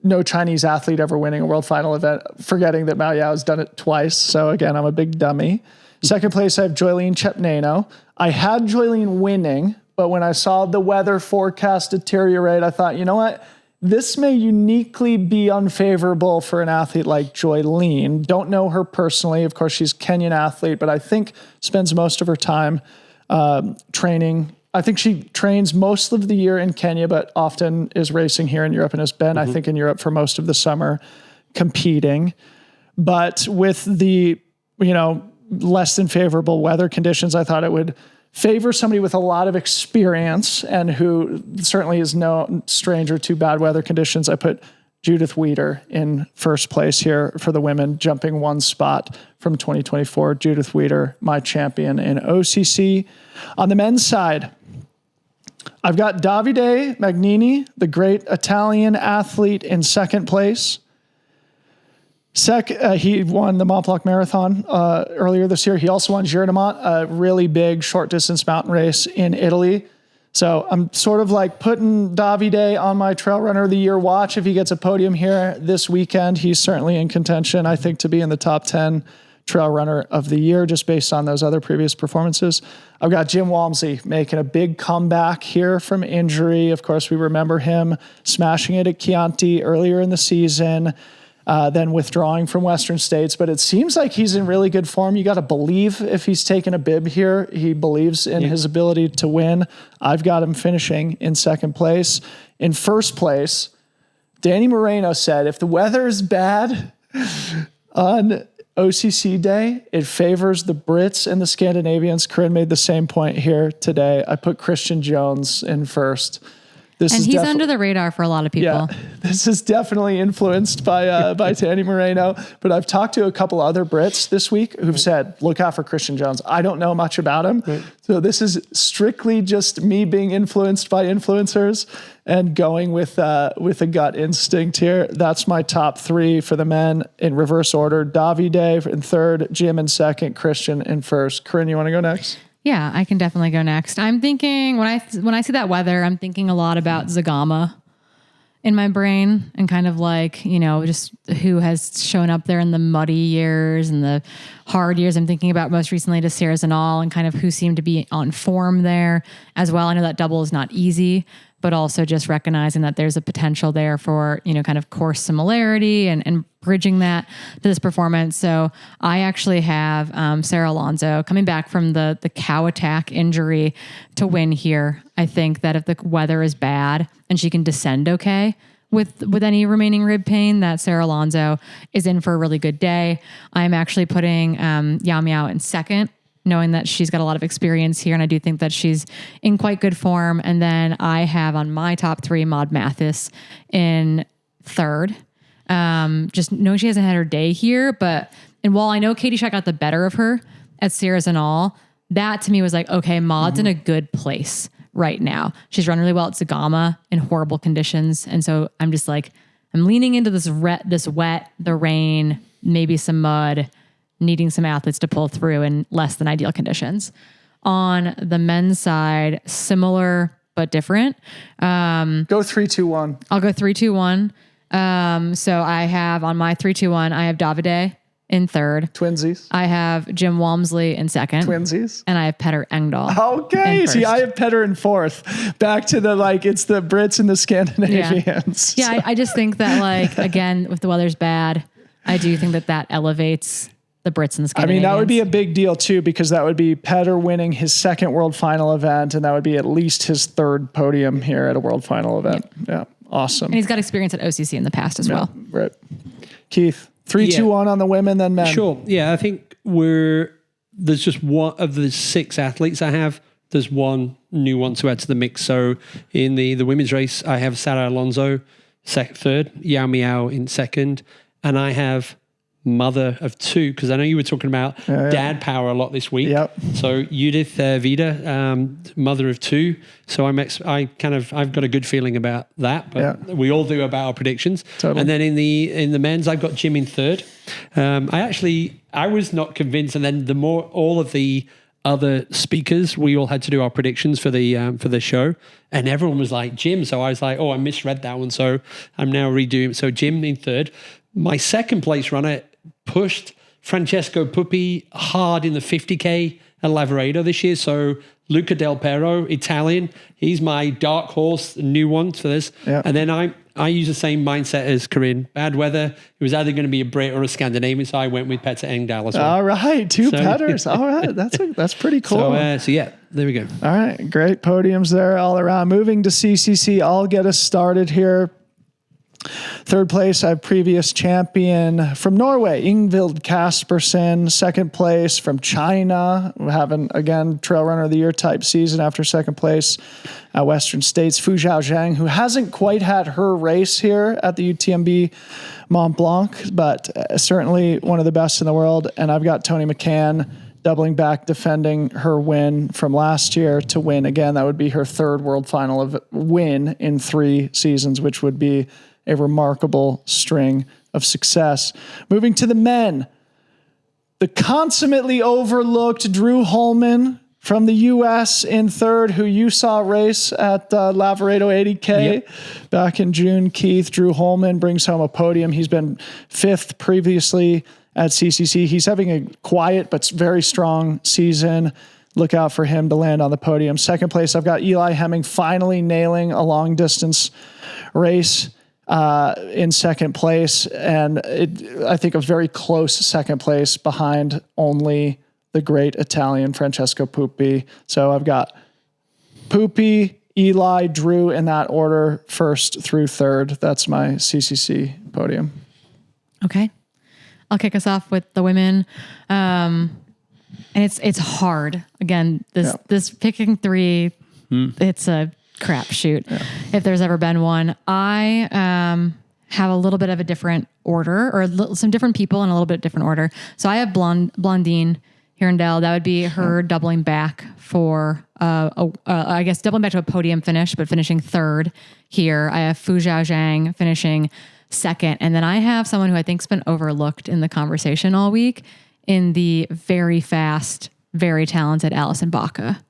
no Chinese athlete ever winning a World Final event, forgetting that Mao Yao has done it twice. So again, I'm a big dummy. Second place, I have Joylene Chepneno. I had Joylene winning, but when I saw the weather forecast deteriorate, I thought, you know what? This may uniquely be unfavorable for an athlete like Joylene. Don't know her personally. Of course, she's a Kenyan athlete, but I think spends most of her time training. I think she trains most of the year in Kenya, but often is racing here in Europe and has been, I think, in Europe for most of the summer competing. But with the, less than favorable weather conditions, I thought it would favor somebody with a lot of experience and who certainly is no stranger to bad weather conditions. I put Judith Weider in first place here for the women, jumping 1 spot from 2024. Judith Weider, my champion in OCC. On the men's side, I've got Davide Magnini, the great Italian athlete, in second place. He won the Mont Blanc Marathon earlier this year. He also won Giro de Mont, a really big short distance mountain race in Italy. So I'm sort of like putting Davide on my Trail Runner of the Year watch. If he gets a podium here this weekend, he's certainly in contention, I think, to be in the top 10 Trail Runner of the Year, just based on those other previous performances. I've got Jim Walmsley making a big comeback here from injury. Of course, we remember him smashing it at Chianti earlier in the season. Then withdrawing from Western States, but it seems like he's in really good form. You got to believe if he's taken a bib here, he believes in his ability to win. I've got him finishing in second place. In first place, Dani Moreno said, if the weather is bad on OCC day, it favors the Brits and the Scandinavians. Corrine made the same point here today. I put Christian Jones in first. And he's under the radar for a lot of people. Yeah, this is definitely influenced by Dani Moreno. But I've talked to a couple other Brits this week who've said, look out for Christian Jones. I don't know much about him. Right. So this is strictly just me being influenced by influencers and going with a gut instinct here. That's my top 3 for the men in reverse order. Davide in third, Jim in second, Christian in first. Corrine, you want to go next? Yeah, I can definitely go next. I'm thinking when I see that weather, I'm thinking a lot about Zagama in my brain, and kind of like, just who has shown up there in the muddy years and the hard years. I'm thinking about most recently to Sarah Zanal and kind of who seemed to be on form there as well. I know that double is not easy, but also just recognizing that there's a potential there for, kind of course similarity and bridging that to this performance. So I actually have Sarah Alonso coming back from the cow attack injury to win here. I think that if the weather is bad and she can descend okay with any remaining rib pain, that Sarah Alonso is in for a really good day. I'm actually putting Yao Miao in second, knowing that she's got a lot of experience here. And I do think that she's in quite good form. And then I have on my top 3, Maud Mathis in third. Just knowing she hasn't had her day here, and while I know Katie Schott got the better of her at Sierras and all, that to me was like, okay, Maud's in a good place right now. She's run really well at Zagama in horrible conditions. And so I'm just like, I'm leaning into this wet, the rain, maybe some mud, needing some athletes to pull through in less than ideal conditions. On the men's side, similar but different. Go 3-2-1. I'll go 3-2-1. So I have on my 3-2-1, I have Davide in third. Twinsies. I have Jim Walmsley in second. Twinsies. And I have Petter Engdahl. Okay. See, I have Petter in fourth. Back to it's the Brits and the Scandinavians. Yeah, I just think that again, if the weather's bad, I do think that elevates the Brits and the Scandinavians. That would be a big deal too, because that would be Petter winning his second world final event, and that would be at least his third podium here at a world final event. Yeah. Awesome. And he's got experience at OCC in the past as well. Right. Keith, 3-2-1 on the women, then men. Sure. Yeah, I think there's just one of the 6 athletes I have. There's one new one to add to the mix. So in the women's race, I have Sarah Alonso third, Yao Miao in second, and I have mother of 2, because I know you were talking about dad power a lot this week. Yep. So Judith Vida, mother of 2. So I've got a good feeling about that, but we all do about our predictions. Totally. And then in the men's, I've got Jim in third. I was not convinced, and then all of the other speakers, we all had to do our predictions for the show, and everyone was like Jim. So I was like, I misread that one. So I'm now redoing. So Jim in third. My second place runner pushed Francesco Puppi hard in the 50K at Lavaredo this year. So Luca Del Pero, Italian, he's my dark horse, new one for this. Yeah. And then I use the same mindset as Corrine. Bad weather. It was either going to be a Brit or a Scandinavian, so I went with Petter Engdahl as well. All right, 2 Petters. All right, that's pretty cool. So yeah, there we go. All right, great podiums there all around. Moving to CCC, I'll get us started here. Third place, I have previous champion from Norway, Ingvild Kaspersen. Second place from China, having, again, Trail Runner of the Year type season after second place at Western States. Fu Zhaojiang, who hasn't quite had her race here at the UTMB Mont Blanc, but certainly one of the best in the world. And I've got Tony McCann doubling back, defending her win from last year to win again. That would be her third world final win in 3 seasons, which would be a remarkable string of success. Moving to the men, the consummately overlooked Drew Holman from the U.S. in third, who you saw race at Lavaredo 80K back in June. Keith, Drew Holman brings home a podium. He's been 5th previously at CCC. He's having a quiet but very strong season. Look out for him to land on the podium. Second place, I've got Eli Hemming finally nailing a long distance race in second place, and I think a very close second place behind only the great Italian Francesco Puppi. So I've got Puppi, Eli, Drew in that order, first through third. That's my CCC podium. Okay, I'll kick us off with the women, and it's hard. Again, this picking 3, it's a crapshoot. Yeah. If there's ever been one, I have a little bit of a different order, or some different people in a little bit different order. So I have Blondine Hirondelle. That would be her doubling back for, I guess, doubling back to a podium finish, but finishing third here. I have Fu Zhaojiang finishing second. And then I have someone who I think's been overlooked in the conversation all week in the very fast, very talented Alison Baca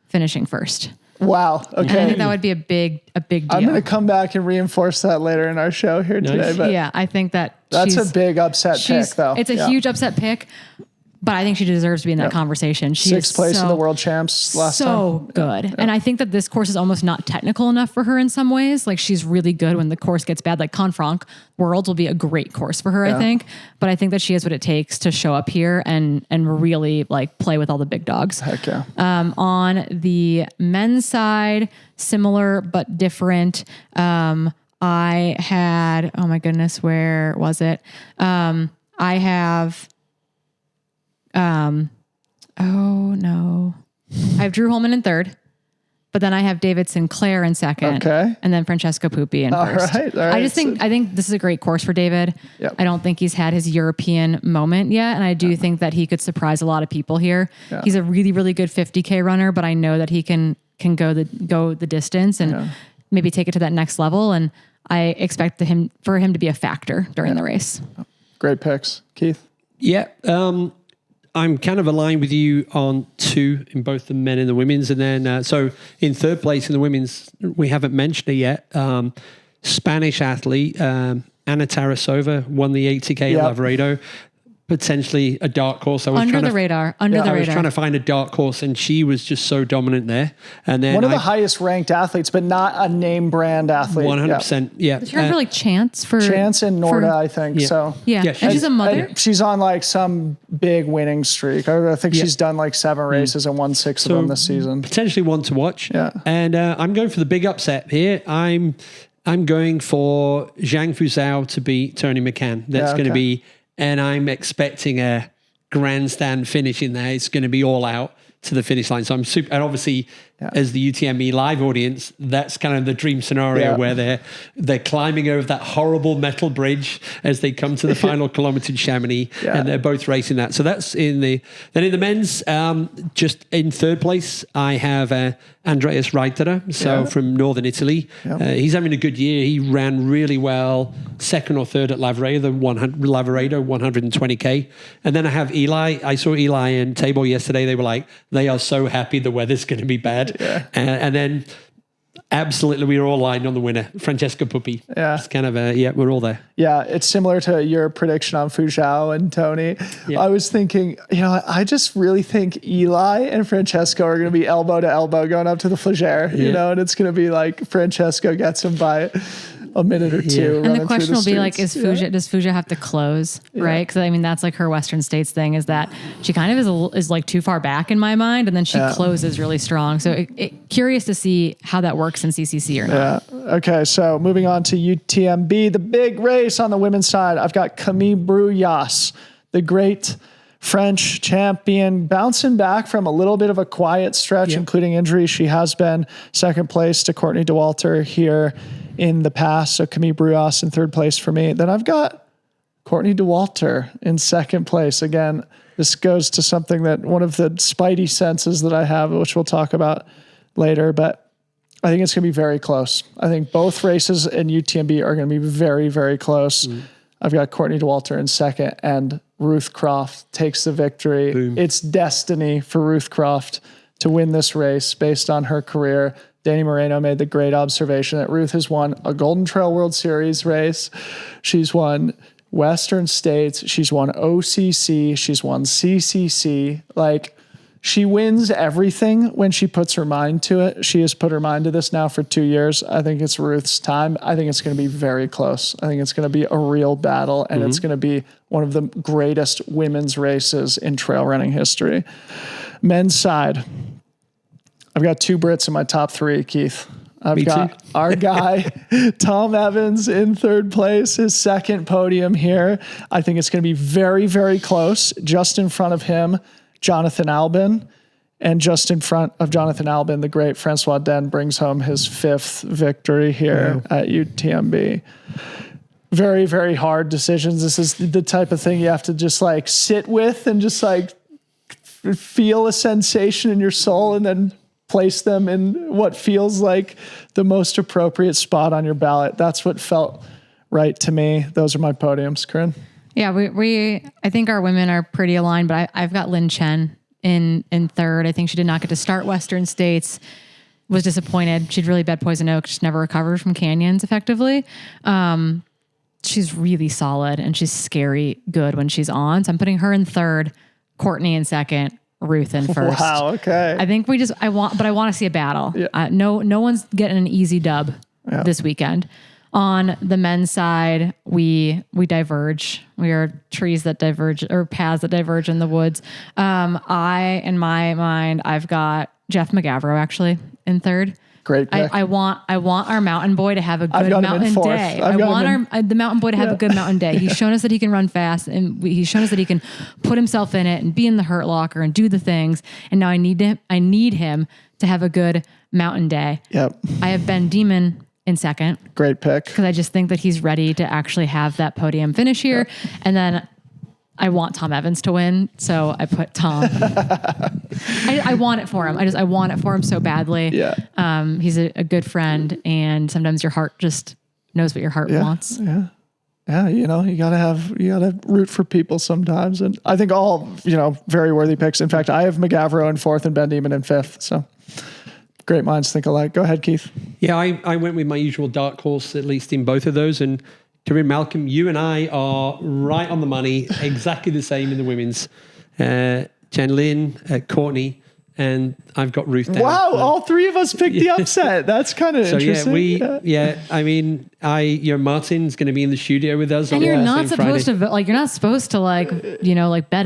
finishing first. Wow. And I Okay. think that would be a big deal. I'm going to come back and reinforce that later in our show here today. But yeah, I think that's a big upset pick, though. It's a huge upset pick, but I think she deserves to be in that conversation. She Sixth is place in the world champs last time. So good. Yeah. And I think that this course is almost not technical enough for her in some ways. Like she's really good when the course gets bad. Like Confranc Worlds will be a great course for her, I think. But I think that she has what it takes to show up here and really like play with all the big dogs. Heck yeah. On the men's side, similar but different. I had, oh my goodness, where was it? I have, oh no, I have Drew Holman in third, but then I have David Sinclair in second, and then Francesco Pupi in first. All right. I think this is a great course for David. Yep. I don't think he's had his European moment yet, and I do think that he could surprise a lot of people here. Yeah. He's a really, really good 50K runner, but I know that he can go the distance and maybe take it to that next level. And I expect for him to be a factor during the race. Great picks, Keith. Yeah. I'm kind of aligned with you on 2 in both the men and the women's. And then, so in third place in the women's, we haven't mentioned it yet. Spanish athlete, Ana Tarasova won the 80K at Lavaredo. Potentially a dark horse. I was under the radar. I was trying to find a dark horse, and she was just so dominant there. And then one of the highest ranked athletes, but not a name brand athlete. 100%. Yeah. Does she have like Chance and Norda, I think. Yeah. So yeah. And she's a mother. And she's on like some big winning streak. I think she's done like 7 races and won 6 of them this season. Potentially one to watch. Yeah. And I'm going for the big upset here. I'm going for Zhang Fuzhou to beat Tony McCann. That's going to be. And I'm expecting a grandstand finish in there. It's going to be all out to the finish line. So I'm super, and obviously as the UTMB live audience, that's kind of the dream scenario where they're climbing over that horrible metal bridge as they come to the final kilometer in Chamonix, and they're both racing that. So that's in the men's, just in third place, I have Andreas Reiterer, from Northern Italy. He's having a good year. He ran really well, second or third at Lavaredo 120K. And then I have Eli. I saw Eli and Tabor yesterday. They were like, they are so happy the weather's going to be bad. Yeah. And then absolutely we were all lined on the winner, Francesco Pupi. Yeah. It's kind of we're all there. Yeah, it's similar to your prediction on Fuzhou and Tony. Yeah. I was thinking, I just really think Eli and Francesco are going to be elbow to elbow going up to the Flagere, and it's going to be like Francesco gets him by a minute or two. And the question will be like, does Fuzhou have to close, right? Because I mean, that's like her Western States thing, is that she kind of is like too far back in my mind, and then she closes really strong. So curious to see how that works in CCC or not. Yeah. Okay, so moving on to UTMB, the big race on the women's side. I've got Camille Bruyas, the great French champion, bouncing back from a little bit of a quiet stretch, including injury. She has been second place to Courtney Dauwalter here in the past. So Camille Bruyas in third place for me. Then I've got Courtney Dauwalter in second place. Again, this goes to something that one of the spidey senses that I have, which we'll talk about later, but I think it's going to be very close. I think both races in UTMB are going to be very, very close. I've got Courtney Dauwalter in second, and Ruth Croft takes the victory. Boom. It's destiny for Ruth Croft to win this race based on her career. Dani Moreno made the great observation that Ruth has won a Golden Trail World Series race. She's won Western States. She's won OCC. She's won CCC. Like, she wins everything when she puts her mind to it. She has put her mind to this now for 2 years. I think it's Ruth's time. I think it's going to be very close. I think it's going to be a real battle, and it's going to be one of the greatest women's races in trail running history. Men's side, I've got 2 Brits in my top 3, Keith. I've got our guy, Tom Evans, in third place, his second podium here. I think it's going to be very, very close. Just in front of him, Jonathan Albin, and just in front of Jonathan Albin, the great Francois Den brings home his 5th victory here at UTMB. Very, very hard decisions. This is the type of thing you have to just like sit with and just like feel a sensation in your soul and then place them in what feels like the most appropriate spot on your ballot. That's what felt right to me. Those are my podiums, Corrine. Yeah, I think our women are pretty aligned, but I've got Lin Chen in third. I think she did not get to start Western States. was disappointed. She'd really bad poison oak. She's never recovered from canyons effectively. She's really solid and she's scary good when she's on. So I'm putting her in third, Courtney in second, Ruth in first. Wow. Okay. I think I want to see a battle. Yeah. No one's getting an easy dub this weekend. On the men's side, we diverge. We are trees that diverge or paths that diverge in the woods. In my mind, I've got Jeff McGavro actually in third. Great pick. I want our mountain boy to have a good mountain day. I want the mountain boy to have a good mountain day. He's shown us that he can run fast, and he's shown us that he can put himself in it and be in the hurt locker and do the things. And now I need him to have a good mountain day. Yep. I have Ben Demon in second. Great pick. Because I just think that he's ready to actually have that podium finish here. Yep. And then I want Tom Evans to win, so I put Tom. I want it for him. I want it for him so badly. Yeah. He's a good friend, and sometimes your heart just knows what your heart wants. Yeah. Yeah, you gotta root for people sometimes. And I think all, very worthy picks. In fact, I have McGavro in fourth and Ben Demon in fifth. So great minds think alike. Go ahead, Keith. Yeah, I went with my usual dark horse, at least in both of those. And Corrine, Malcolm, you and I are right on the money, exactly the same in the women's. Jen Lynn, Courtney, and I've got Ruth down. Wow, all three of us picked the upset. That's kind of interesting. I mean, Martin's going to be in the studio with us. And you're not supposed to bet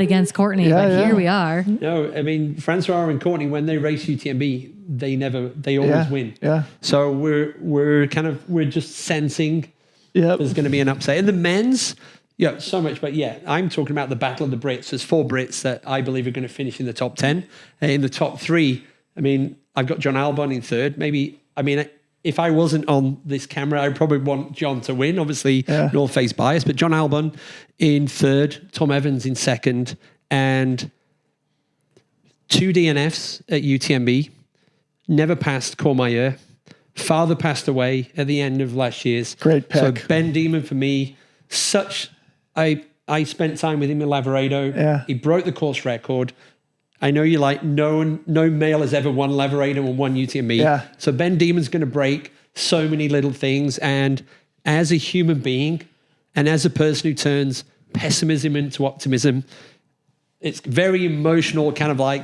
against Courtney, but here we are. No, I mean, Francois and Courtney, when they race UTMB, they always win. Yeah. So we're just sensing there's going to be an upset. In the men's, so much. But I'm talking about the Battle of the Brits. There's 4 Brits that I believe are going to finish in the top 10. In the top 3, I mean, I've got John Albon in third. If I wasn't on this camera, I'd probably want John to win. Obviously, North Face bias. But John Albon in third, Tom Evans in second, and 2 DNFs at UTMB. Never passed Courmayeur. Father passed away at the end of last year's. Great pick. So Ben Demon for me, I spent time with him in Lavaredo. Yeah. He broke the course record. I know you no male has ever won Lavaredo and won UTMB. Yeah. So Ben Demon's going to break so many little things. And as a human being and as a person who turns pessimism into optimism, it's very emotional, kind of like,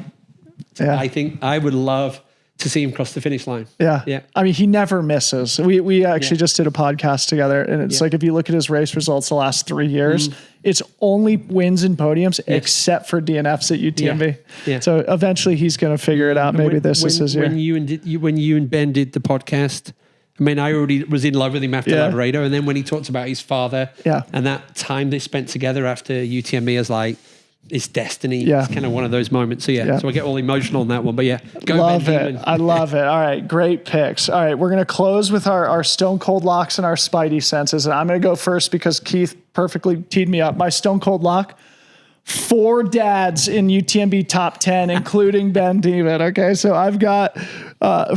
I think I would love to see him cross the finish line. Yeah. I mean, he never misses. We actually just did a podcast together, and it's like, if you look at his race results the last 3 years, it's only wins and podiums except for DNFs at UTMB. Yeah. So eventually he's going to figure it out. Maybe this is his year. When you and Ben did the podcast, I mean, I already was in love with him after Lavaredo, and then when he talked about his father and that time they spent together after UTMB, I was like, it's destiny. Yeah. It's kind of one of those moments. So so I get all emotional on that one. But go love Ben it. Demon. I love it. All right, great picks. All right, we're gonna close with our stone cold locks and our spidey senses, and I'm gonna go first because Keith perfectly teed me up. My stone cold lock: 4 dads in UTMB top 10, including Ben Demon. Okay, so I've got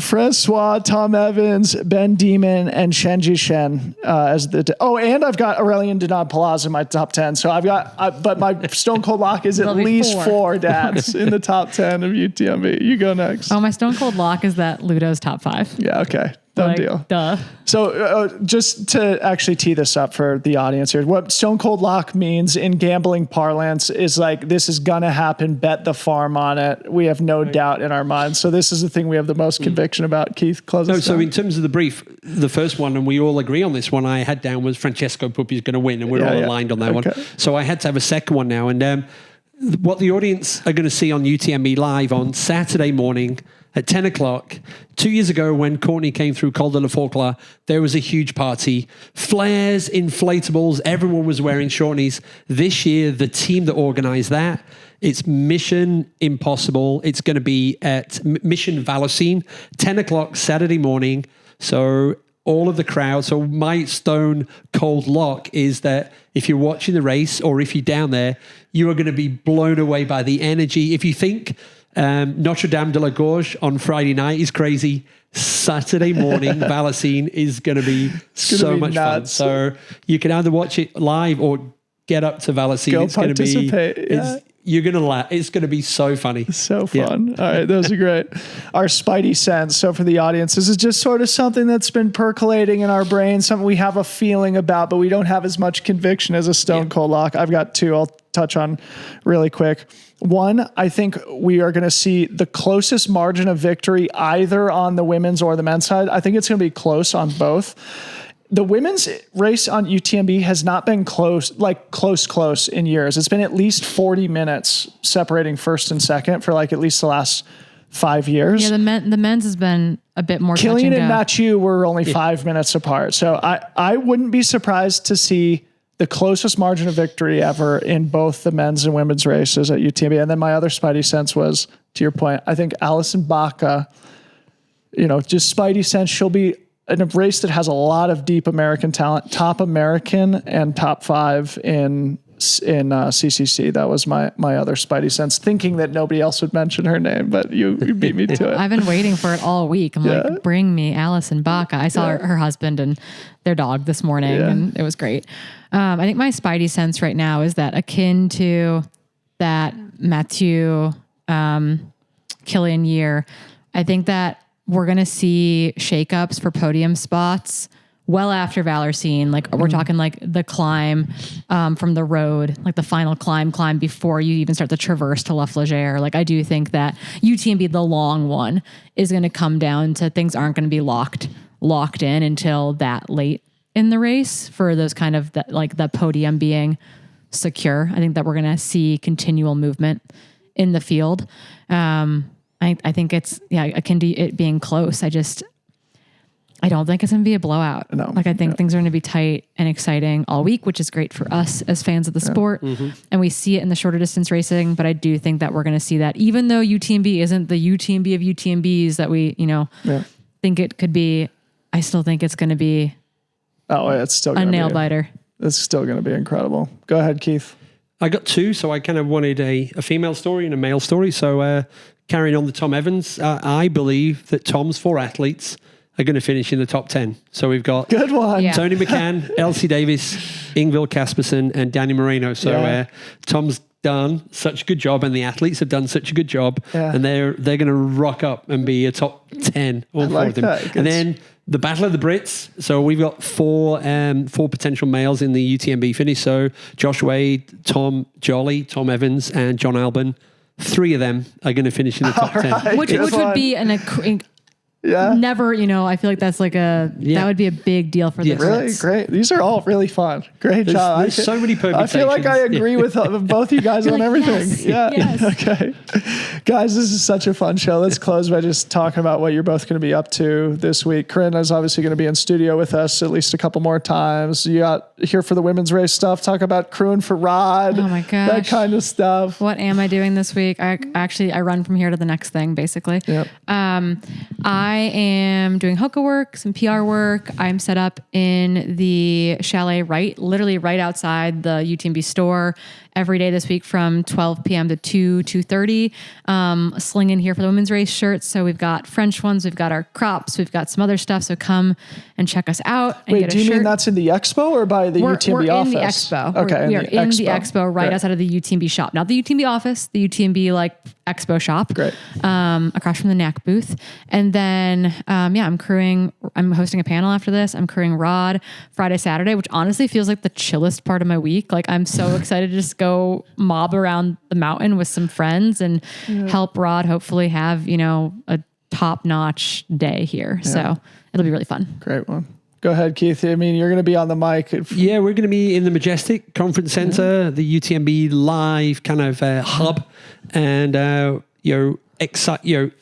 Francois, Tom Evans, Ben Demon, and Shenji Shen as and I've got Aurelien Denard-Palaz in my top 10. So I've got, but my stone cold lock is at least 4 dads in the top 10 of UTMB. You go next. Oh, my stone cold lock is that Ludo's top 5. Yeah. Okay. Done deal. Duh. So just to actually tee this up for the audience here, what stone cold lock means in gambling parlance is like, this is going to happen. Bet the farm on it. We have no doubt in our minds. So this is the thing we have the most conviction about. Keith, close us So down. in terms of the brief, the first one, and we all agree on this one, I had down was Francesco Puppi's going to win, and we're all aligned on that one. So I had to have a second one now. And what the audience are going to see on UTMB Live on Saturday morning at 10 o'clock. 2 years ago, when Courtney came through Col de la Forclaz, there was a huge party. Flares, inflatables, everyone was wearing shorties. This year, the team that organized that, it's Mission Impossible. It's going to be at Mission Valocine, 10 o'clock Saturday morning. So all of the crowd. So my stone cold lock is that if you're watching the race or if you're down there, you are going to be blown away by the energy. If you think Notre Dame de la Gorge on Friday night is crazy, Saturday morning Valocine is going to be so much fun. So you can either watch it live or get up to Valocine. Go it's going to be You're going to laugh. It's going to be so funny. So fun. All right. Those are great. Our spidey sense. So for the audience, this is just sort of something that's been percolating in our brain, something we have a feeling about, but we don't have as much conviction as a stone cold lock. I've got two I'll touch on really quick. One, I think we are going to see the closest margin of victory either on the women's or the men's side. I think it's going to be close on both. The women's race on UTMB has not been close in years. It's been at least 40 minutes separating first and second for like at least the last 5 years. Yeah, the men's has been a bit more Killian touch and go. Mathieu were only 5 minutes apart. So I wouldn't be surprised to see the closest margin of victory ever in both the men's and women's races at UTMB. And then my other spidey sense was, to your point, I think Alison Baca, just spidey sense, she'll be in a race that has a lot of deep American talent, top American and top 5 in CCC. That was my other spidey sense, thinking that nobody else would mention her name, but you beat me to it. I've been waiting for it all week. I'm like, bring me Alison Baca. I saw her husband and their dog this morning, and it was great. I think my spidey sense right now is that akin to that Mathieu, Killian year, I think that we're going to see shakeups for podium spots well after Valersine. Like we're talking like the climb from the road, like the final climb before you even start the traverse to La Flégère. Like I do think that UTMB, the long one, is going to come down to things aren't going to be locked in until that late in the race for those kind of the podium being secure. I think that we're going to see continual movement in the field. I think it's, akin to it being close. I don't think it's going to be a blowout. No. Like I think things are going to be tight and exciting all week, which is great for us as fans of the sport. Mm-hmm. And we see it in the shorter distance racing, but I do think that we're going to see that even though UTMB isn't the UTMB of UTMBs that we, think it could be, I still think it's going to be it's still a nail biter. It's still going to be incredible. Go ahead, Keith. I got two, so I kind of wanted a female story and a male story. So carrying on the Tom Evans, I believe that Tom's 4 athletes are going to finish in the top 10. So we've got good one. Yeah. Tony McCann, Elsie Davis, Ingvild Kaspersen, and Dani Moreno. So Tom's done such a good job, and the athletes have done such a good job, and they're going to rock up and be a top 10, all 4 of them. And then the Battle of the Brits. So we've got 4 potential males in the UTMB finish. So Josh Wade, Tom Jolly, Tom Evans, and John Albon. 3 of them are going to finish in the top 10. Which would be never, I feel like that's like that would be a big deal for the Really Brits. great. These are all really fun. Great job. There's so many permutations. I feel like I agree with both you guys on everything. Yes. Okay. Guys, this is such a fun show. Let's close by just talking about what you're both going to be up to this week. Corrine is obviously going to be in studio with us at least a couple more times. You got here for the women's race stuff. Talk about crewing for Rod. Oh my gosh. That kind of stuff. What am I doing this week? I run from here to the next thing, basically. Yep. I am doing hookah work, some PR work. I'm set up in the chalet literally right outside the UTMB store every day this week from 12 p.m. to 2:30. Slinging here for the women's race shirts. So we've got French ones, we've got our crops, we've got some other stuff. So come and check us out and get a shirt. Wait, do you mean that's in the expo or by the UTMB office? We're in the expo. Okay, we are in the expo right outside of the UTMB shop. Not the UTMB office, the UTMB expo shop. Great. Across from the NAC booth. And then, I'm hosting a panel after this. I'm crewing Rod Friday, Saturday, which honestly feels like the chillest part of my week. Like I'm so excited to just go mob around the mountain with some friends and help Rod hopefully have, a top-notch day here. Yeah. So it'll be really fun. Great one. Go ahead, Keith. I mean, you're going to be on the mic. Yeah, we're going to be in the Majestic Conference Center, the UTMB live kind of hub. And,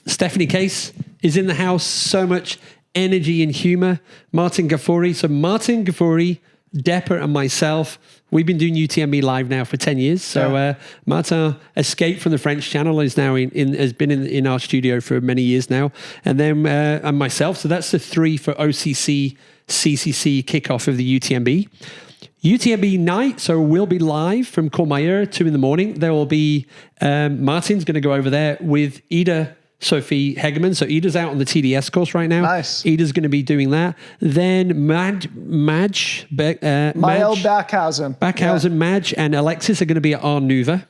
Stephanie Case is in the house. So much energy and humor. Martin Gaffori. So Martin Gaffori, Depper, and myself, we've been doing UTMB live now for 10 years. So Martin escaped from the French channel, is now has been in our studio for many years now. And then and myself. So that's the 3 for OCC, CCC kickoff of the UTMB. UTMB night, so we'll be live from Courmayeur, 2 a.m. There will be, Martin's going to go over there with Ida Sophie Hegeman. So Ida's out on the TDS course right now. Nice. Ida's going to be doing that. Then Madge, Mael Backhausen, Madge, and Alexis are going to be at Arnuva.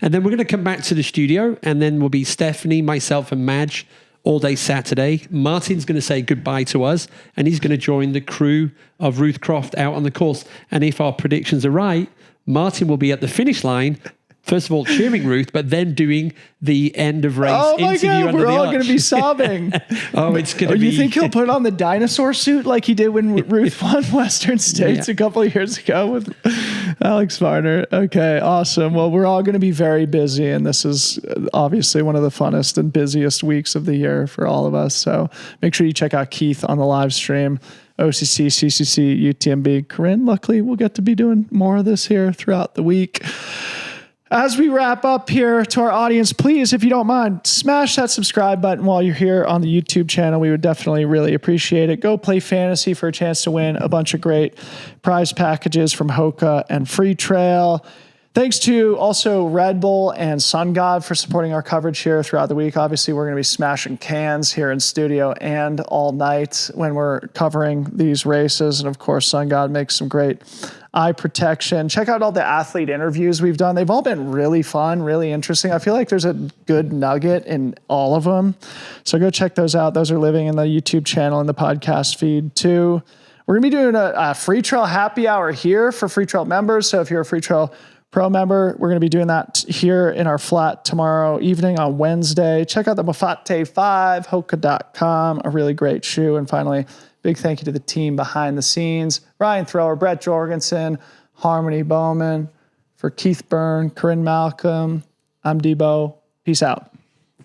And then we're going to come back to the studio, and then we'll be Stephanie, myself, and Madge all day Saturday. Martin's going to say goodbye to us, and he's going to join the crew of Ruth Croft out on the course. And if our predictions are right, Martin will be at the finish line, first of all cheering Ruth, but then doing the end of race interview under the arch. We're all going to be sobbing. It's going to be... You think he'll put on the dinosaur suit like he did when Ruth won Western States a couple of years ago with Alex Varner? Okay, awesome. Well, we're all going to be very busy, and this is obviously one of the funnest and busiest weeks of the year for all of us. So make sure you check out Keith on the live stream. OCC, CCC, UTMB. Corrine, luckily, we'll get to be doing more of this here throughout the week. As we wrap up here, to our audience, please, if you don't mind, smash that subscribe button while you're here on the YouTube channel. We would definitely really appreciate it. Go play fantasy for a chance to win a bunch of great prize packages from Hoka and Freetrail. Thanks to also Red Bull and Sun God for supporting our coverage here throughout the week. Obviously, we're going to be smashing cans here in studio and all night when we're covering these races. And of course, Sun God makes some great eye protection. Check out all the athlete interviews we've done. They've all been really fun, really interesting. I feel like there's a good nugget in all of them. So go check those out. Those are living in the YouTube channel and the podcast feed too. We're going to be doing a Freetrail happy hour here for Freetrail members. So if you're a Freetrail Pro member, we're going to be doing that here in our flat tomorrow evening on Wednesday. Check out the Mafate 5, Hoka.com, a really great shoe. And finally, big thank you to the team behind the scenes, Ryan Thrower, Brett Jorgensen, Harmony Bowman. For Keith Byrne, Corinne Malcolm, I'm Debo. Peace out.